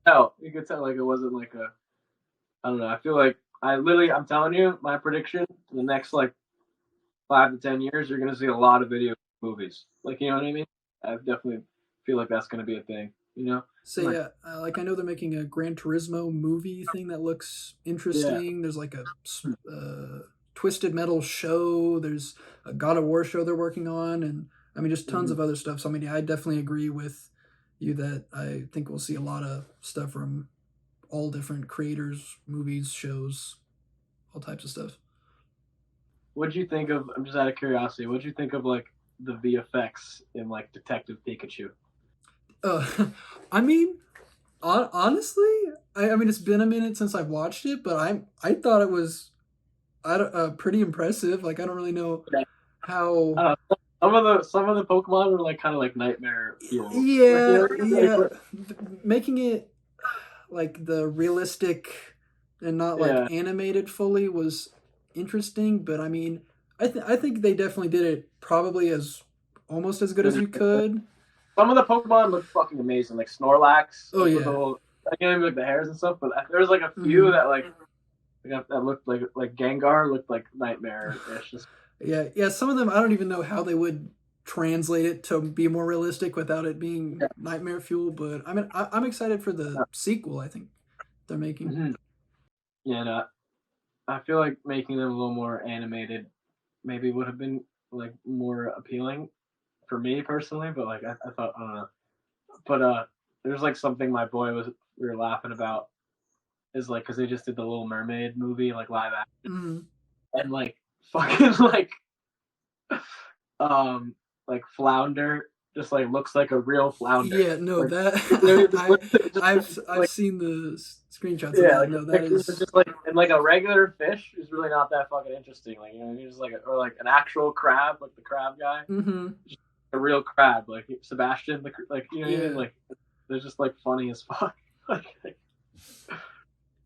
[SPEAKER 2] hell, you could tell like it wasn't like a. I don't know. I feel like I'm telling you, my prediction: in the next like 5 to 10 years, you're gonna see a lot of video movies. Like, you know what I mean? I definitely feel like that's gonna be a thing. You know?
[SPEAKER 1] So
[SPEAKER 2] like,
[SPEAKER 1] yeah, like I know they're making a Gran Turismo movie thing that looks interesting. There's like a Twisted Metal show. There's a God of War show they're working on, and I mean just tons of other stuff. So I mean, yeah, I definitely agree with you that I think we'll see a lot of stuff from all different creators, movies, shows, all types of stuff.
[SPEAKER 2] What'd you think of? I'm just out of curiosity. What'd you think of like the VFX in like Detective Pikachu?
[SPEAKER 1] I mean, honestly, I mean it's been a minute since I've watched it, but I thought it was pretty impressive. Like I don't really know how.
[SPEAKER 2] Some of the Pokemon were like kind of like nightmare fuel.
[SPEAKER 1] Yeah. Making it like the realistic and not like animated fully was interesting, but I mean, I think they definitely did it probably as almost as good as you could.
[SPEAKER 2] Some of the Pokemon look fucking amazing, like Snorlax.
[SPEAKER 1] Oh yeah,
[SPEAKER 2] I can't even like the hairs and stuff, but there was like a few that like that looked like Gengar looked like nightmare-ish.
[SPEAKER 1] Yeah. Some of them I don't even know how they would translate it to be more realistic without it being nightmare fuel. But I mean, I'm excited for the sequel. I think they're making.
[SPEAKER 2] Mm-hmm. Yeah, no, I feel like making them a little more animated maybe would have been like more appealing for me personally. But like I thought, I don't know. But there's like something we were laughing about is like because they just did the Little Mermaid movie like live action and like fucking like Flounder just like looks like a real flounder.
[SPEAKER 1] Yeah, no,
[SPEAKER 2] like,
[SPEAKER 1] that I've seen the screenshots.
[SPEAKER 2] Yeah,
[SPEAKER 1] of that.
[SPEAKER 2] like
[SPEAKER 1] no, that is
[SPEAKER 2] just like and like a regular fish is really not that fucking interesting. Like you know, just like or like an actual crab, like the crab guy, just a real crab, like Sebastian, like you know, what I mean? Like they're just like funny as fuck.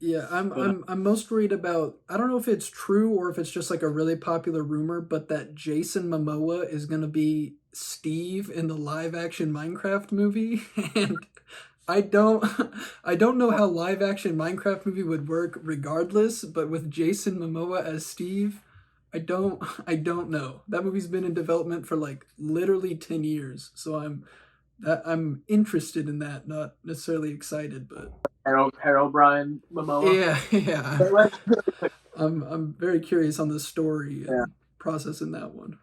[SPEAKER 1] Yeah, I'm most worried about. I don't know if it's true or if it's just like a really popular rumor, but that Jason Momoa is gonna be Steve in the live action Minecraft movie, and I don't know how live action Minecraft movie would work regardless, but with Jason Momoa as Steve, I don't know. That movie's been in development for like literally 10 years, so I'm interested in that, not necessarily excited, but
[SPEAKER 2] Harold Brian Momoa.
[SPEAKER 1] Yeah. I'm very curious on the story
[SPEAKER 2] Yeah.
[SPEAKER 1] and process in that one.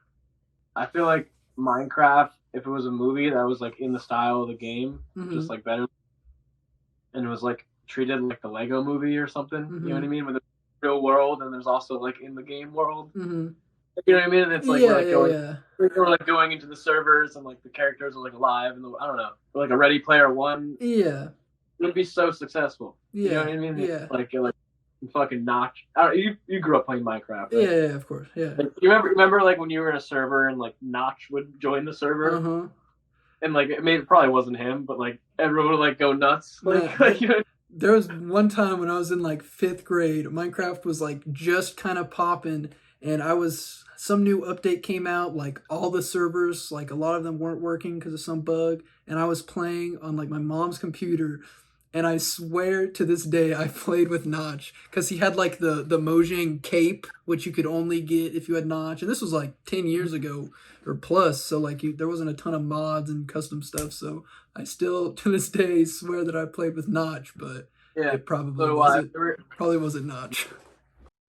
[SPEAKER 2] I feel like Minecraft, if it was a movie that was like in the style of the game, just like better, and it was like treated like the Lego movie or something. You know what I mean? With the real world, and there's also like in the game world. You know what I mean? And it's like we're like going into the servers and like the characters are like alive and I don't know, like a Ready Player One.
[SPEAKER 1] Yeah,
[SPEAKER 2] it would be so successful. You know what I mean?
[SPEAKER 1] Yeah,
[SPEAKER 2] like fucking Notch. You grew up playing Minecraft, right?
[SPEAKER 1] Yeah, of course. Yeah.
[SPEAKER 2] Like, you remember like when you were in a server and like Notch would join the server, and like it probably wasn't him, but like everyone would like go nuts. Like, you know?
[SPEAKER 1] There was one time when I was in like 5th grade, Minecraft was like just kind of popping, and some new update came out, like all the servers, like a lot of them weren't working because of some bug, and I was playing on like my mom's computer, and I swear to this day I played with Notch because he had like the Mojang cape, which you could only get if you had Notch, and this was like 10 years ago or plus, so like there wasn't a ton of mods and custom stuff, so I still to this day swear that I played with Notch, but it probably wasn't Notch.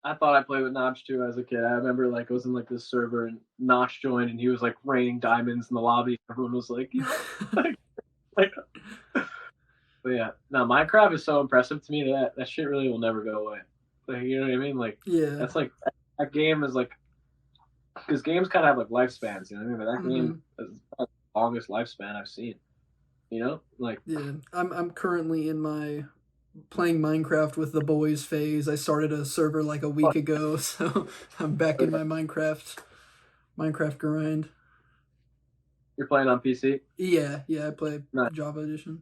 [SPEAKER 2] I thought I played with Notch too as a kid. I remember like I was in like this server and Notch joined and he was like raining diamonds in the lobby. Everyone was like, like but yeah, no, Minecraft is so impressive to me that shit really will never go away. Like, you know what I mean? Like, that's like that game is like, because games kind of have like lifespans. You know what I mean? But that game is the longest lifespan I've seen. You know, like
[SPEAKER 1] I'm currently in my playing Minecraft with the boys phase. I started a server like a week ago, so I'm back in my Minecraft grind.
[SPEAKER 2] You're playing on PC?
[SPEAKER 1] Yeah, I play Java Edition.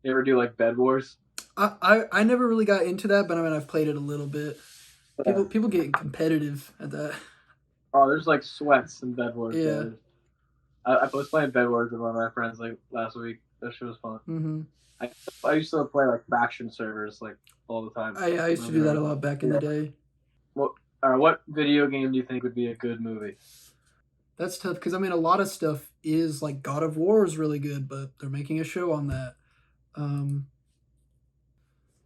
[SPEAKER 2] You ever do like Bed Wars?
[SPEAKER 1] I never really got into that, but I mean I've played it a little bit. People get competitive at that.
[SPEAKER 2] Oh, there's like sweats in Bed Wars. Yeah. I was playing Bed Wars with one of my friends like last week. That shit was fun. I used to play like faction servers like all the time.
[SPEAKER 1] I used to do that a lot back in the day.
[SPEAKER 2] What video game do you think would be a good movie?
[SPEAKER 1] That's tough because I mean a lot of stuff is like God of War is really good, but they're making a show on that.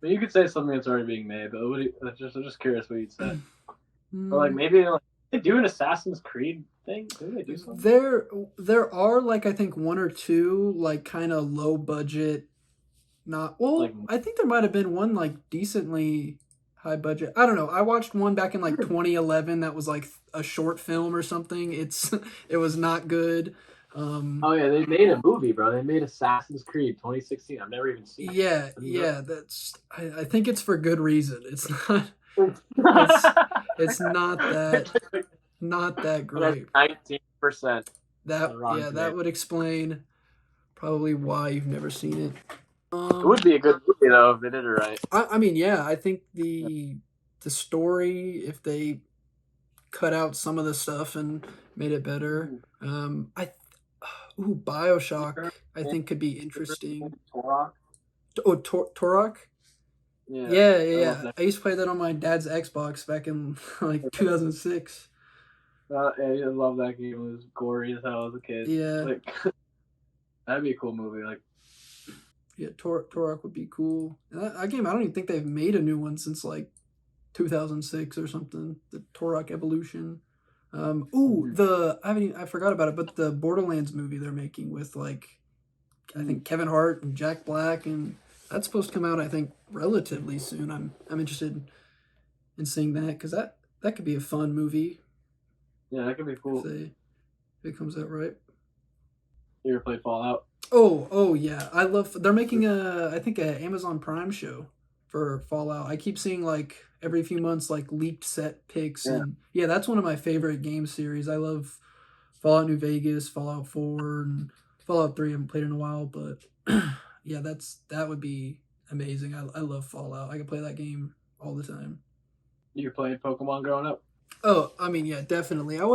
[SPEAKER 2] But you could say something that's already being made, but I'm just curious what you'd say. Or like maybe like they do an Assassin's Creed thing. Didn't they do something?
[SPEAKER 1] There are like I think 1 or 2 like kind of low budget. I think there might have been one like decently high budget. I don't know. I watched one back in like 2011 that was like a short film or something. It was not good.
[SPEAKER 2] Oh yeah, they made a movie, bro. They made Assassin's Creed 2016. I've never even seen it.
[SPEAKER 1] Yeah. I think it's for good reason. It's not. It's not that great.
[SPEAKER 2] 19%.
[SPEAKER 1] That would explain probably why you've never seen it.
[SPEAKER 2] It would be a good movie though if they did it right.
[SPEAKER 1] I mean, yeah, I think the story, if they cut out some of the stuff and made it better, BioShock I think could be interesting.
[SPEAKER 2] Turok?
[SPEAKER 1] Turok? Yeah. I used to play that on my dad's Xbox back in like 2006.
[SPEAKER 2] I love that game. It was gory as hell as a kid.
[SPEAKER 1] Yeah.
[SPEAKER 2] That'd be a cool movie.
[SPEAKER 1] Yeah, Turok would be cool. That game, I don't even think they've made a new one since like 2006 or something. The Turok Evolution. I forgot about it, but the Borderlands movie they're making with like, I think Kevin Hart and Jack Black, and that's supposed to come out I think relatively soon. I'm interested in seeing that because that could be a fun movie.
[SPEAKER 2] Yeah, that could be cool.
[SPEAKER 1] If it comes out right.
[SPEAKER 2] You ever played Fallout?
[SPEAKER 1] Oh yeah. They're making I think a Amazon Prime show for Fallout. I keep seeing like every few months like leaked set pics and that's one of my favorite game series. I love Fallout New Vegas, Fallout 4, and Fallout 3. I haven't played in a while, but yeah, that would be amazing. I love Fallout. I could play that game all the time.
[SPEAKER 2] You played Pokemon growing up?
[SPEAKER 1] Oh, I mean, yeah, definitely. I a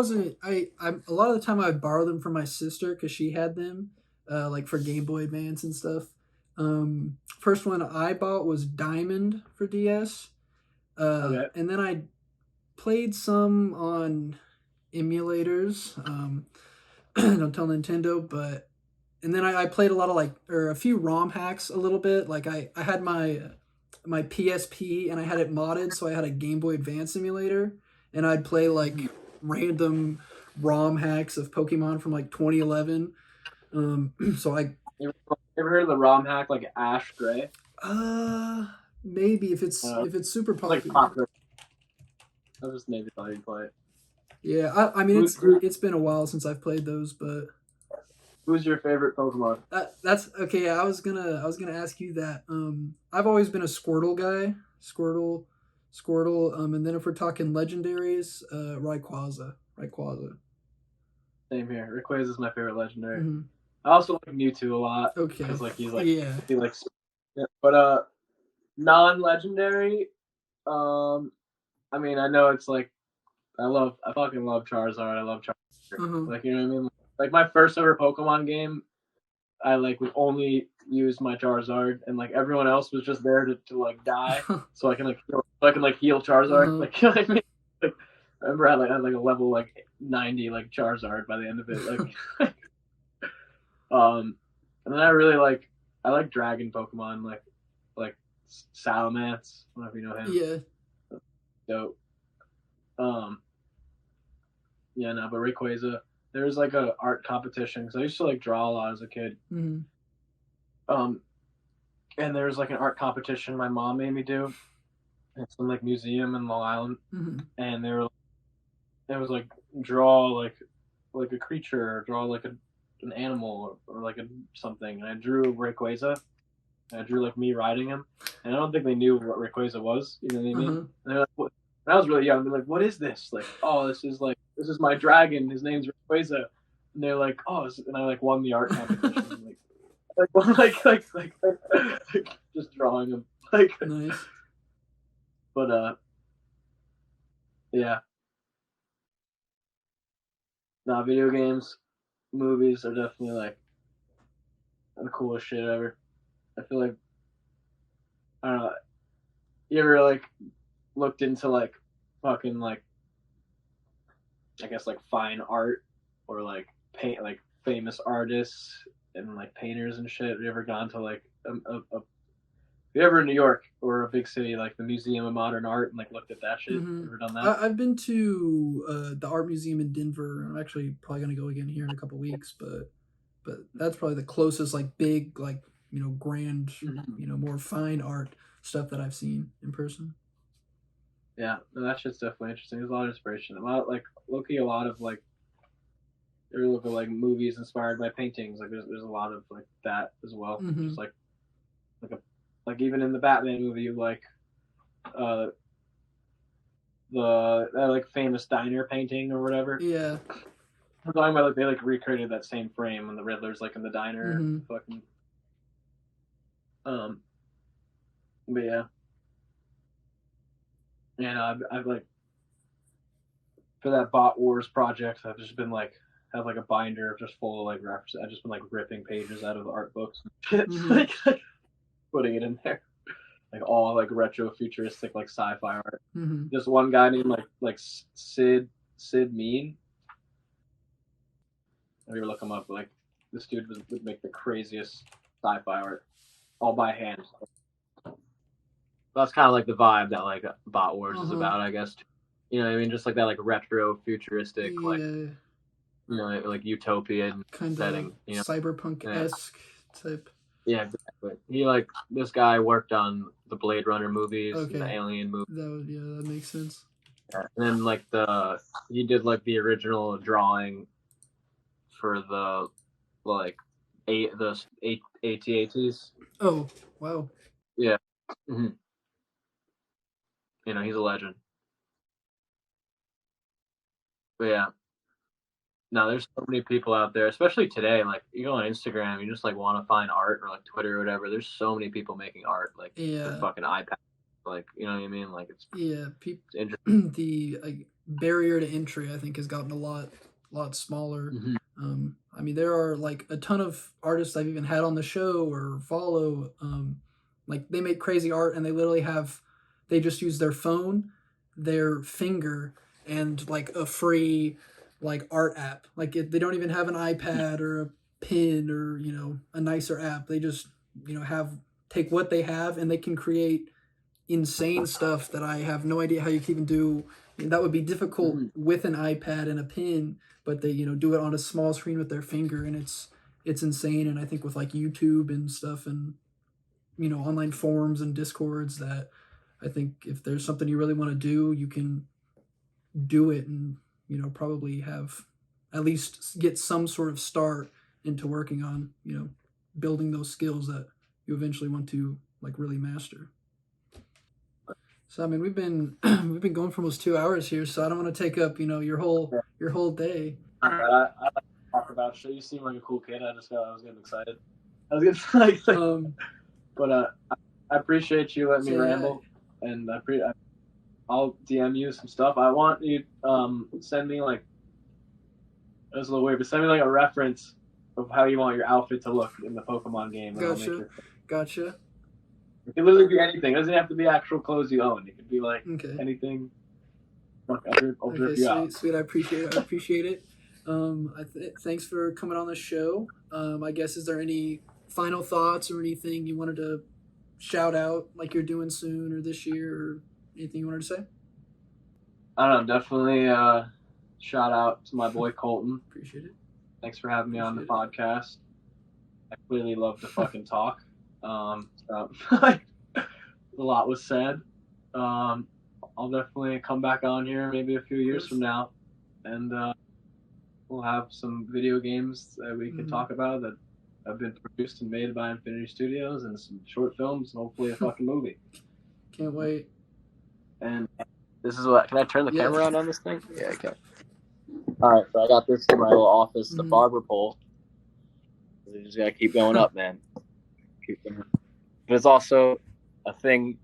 [SPEAKER 1] lot of the time I would borrow them from my sister because she had them, like for Game Boy Advance and stuff. First one I bought was Diamond for DS. And then I played some on emulators. Don't tell Nintendo, and then I played a lot of a few ROM hacks a little bit. Like I had my my PSP and I had it modded, so I had a Game Boy Advance emulator, and I'd play like random ROM hacks of Pokemon from like 2011. So I
[SPEAKER 2] You ever heard of the ROM hack like Ash Gray?
[SPEAKER 1] maybe if it's super
[SPEAKER 2] Like
[SPEAKER 1] popular.
[SPEAKER 2] popular. I just maybe thought you'd play it.
[SPEAKER 1] Yeah, I mean it's been a while since I've played those, but
[SPEAKER 2] Who's your favorite Pokemon?
[SPEAKER 1] that's okay. Yeah, I was gonna ask you that. I've always been a Squirtle guy. Squirtle. And then if we're talking legendaries, Rayquaza.
[SPEAKER 2] Same here. Rayquaza is my favorite legendary.
[SPEAKER 1] Mm-hmm.
[SPEAKER 2] I also like Mewtwo a lot.
[SPEAKER 1] Okay.
[SPEAKER 2] Because like he's
[SPEAKER 1] yeah.
[SPEAKER 2] But non-legendary. I mean, I know it's like I fucking love Charizard. I love Charizard.
[SPEAKER 1] Uh-huh.
[SPEAKER 2] Like, you know what I mean? Like my first ever Pokemon game, I like would only use my Charizard, and like everyone else was just there to like die, so I can heal Charizard.
[SPEAKER 1] Uh-huh.
[SPEAKER 2] Like, you know what I mean? Like, I remember I had like a level like 90 like Charizard by the end of it. Like, and then I like Dragon Pokemon like Salamence. I don't know if you know him.
[SPEAKER 1] Yeah.
[SPEAKER 2] Dope. Yeah, no, but Rayquaza. There was like a art competition because I used to like draw a lot as a kid.
[SPEAKER 1] Mm-hmm.
[SPEAKER 2] And there was like an art competition my mom made me do at some like museum in Long Island, and it was like draw like a creature, or draw like an animal or like something. And I drew Rayquaza. I drew like me riding him, and I don't think they knew what Rayquaza was. You know what I mean? And they're like, what? When I was really young, they're like, "What is this?" Like, "Oh, this is my dragon. His name's Rayquaza." And they're like, "Oh," and I like won the art competition. like just drawing him. Like,
[SPEAKER 1] nice.
[SPEAKER 2] But yeah. Nah, video games, movies are definitely like the coolest shit ever. I feel like I don't know. You ever like looked into like fucking like I guess like fine art or like paint like famous artists and like painters and shit? Have you ever gone to like if you ever in New York or a big city like the Museum of Modern Art and like looked at that shit? Ever done that?
[SPEAKER 1] I've been to the art museum in Denver. I'm actually probably gonna go again here in a couple weeks, but that's probably the closest like big like grand more fine art stuff that I've seen in person.
[SPEAKER 2] Yeah, no, that shit's definitely interesting. There's a lot of inspiration. A lot like looking a lot of like you look at like movies inspired by paintings. Like there's a lot of like that as well. Just like even in the Batman movie, like the like famous diner painting or whatever.
[SPEAKER 1] Yeah.
[SPEAKER 2] I'm talking about like they like recreated that same frame when the Riddler's like in the diner. Fucking. But yeah. And I've like for that Bot Wars project, I've just been like have like a binder just full of like references. I've just been like ripping pages out of art books and shit, like putting it in there, like all like retro futuristic like sci-fi art. Just one guy named like Sid Mean. If you ever look him up, like this dude would make the craziest sci-fi art all by hand. That's kind of like the vibe that like Bot Wars is about, I guess. You know what I mean? Just like that like retro futuristic like like utopian
[SPEAKER 1] kind
[SPEAKER 2] setting,
[SPEAKER 1] of cyberpunk-esque type.
[SPEAKER 2] Yeah, exactly. He like this guy worked on the Blade Runner movies, and the Alien movies.
[SPEAKER 1] That makes sense.
[SPEAKER 2] And then like he did like the original drawing for the like AT-ATs.
[SPEAKER 1] Oh wow.
[SPEAKER 2] Yeah. You know, he's a legend. But yeah. No, there's so many people out there, especially today. Like you go on Instagram, you just like want to find art, or like Twitter or whatever. There's so many people making art, like for fucking iPad. Like you know what I mean? Like it's
[SPEAKER 1] the like barrier to entry, I think, has gotten a lot smaller. I mean, there are like a ton of artists I've even had on the show or follow. Like they make crazy art, and they just use their phone, their finger, and like a free like art app. Like they don't even have an iPad or a pen or a nicer app. They just take what they have, and they can create insane stuff that I have no idea how you can even do. And that would be difficult with an iPad and a pin, but they do it on a small screen with their finger, and it's insane. And I think with like YouTube and stuff, and online forums and discords, that I think if there's something you really want to do, you can do it, and probably have at least get some sort of start into working on building those skills that you eventually want to like really master. So I mean, we've been going for almost 2 hours here, so I don't want to take up your whole day.
[SPEAKER 2] I like to talk about shit. You seem like a cool kid. I was getting excited. I was getting but I appreciate you letting me ramble, and I'll DM you some stuff. I want you send me like, it's a little weird, but send me like a reference of how you want your outfit to look in the Pokemon game.
[SPEAKER 1] Gotcha.
[SPEAKER 2] It can literally be anything. It doesn't have to be actual clothes you own. It could be like anything. Look, I'll drip you out.
[SPEAKER 1] Sweet. I appreciate it. Thanks for coming on the show. I guess, is there any final thoughts or anything you wanted to shout out, like you're doing soon or this year, or anything you wanted to say?
[SPEAKER 2] I don't know. Definitely shout out to my boy Colton.
[SPEAKER 1] Appreciate it.
[SPEAKER 2] Thanks for having me on the podcast. I clearly love to fucking talk. A lot was said. I'll definitely come back on here maybe a few years from now, and we'll have some video games that we can talk about that have been produced and made by Infinity Studios, and some short films, and hopefully a fucking movie.
[SPEAKER 1] Can't wait.
[SPEAKER 2] And this is what, can I turn the camera on this thing? Yeah, okay. Alright, so I got this in my little office, the barber pole. You just gotta keep going up, man. But it's also a thing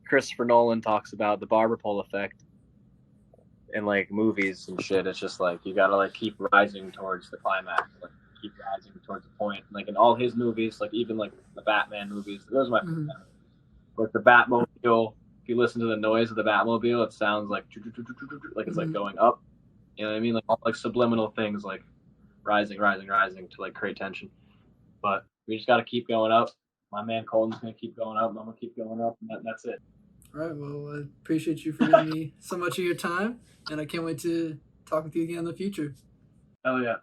[SPEAKER 2] Christopher Nolan talks about, the barber pole effect in like movies and shit. It's just like you gotta like keep rising towards the climax, like keep rising towards the point. Like in all his movies, like even like the Batman movies, those are my favorite. Like the Batmobile, if you listen to the noise of the Batmobile, it sounds like it's like going up. You know what I mean? Like all like subliminal things, like rising to like create tension. But we just gotta keep going up. My man Colton's gonna keep going up. I'm gonna keep going up, and that's it.
[SPEAKER 1] All right. Well, I appreciate you for giving me so much of your time, and I can't wait to talk with you again in the future.
[SPEAKER 2] Hell yeah.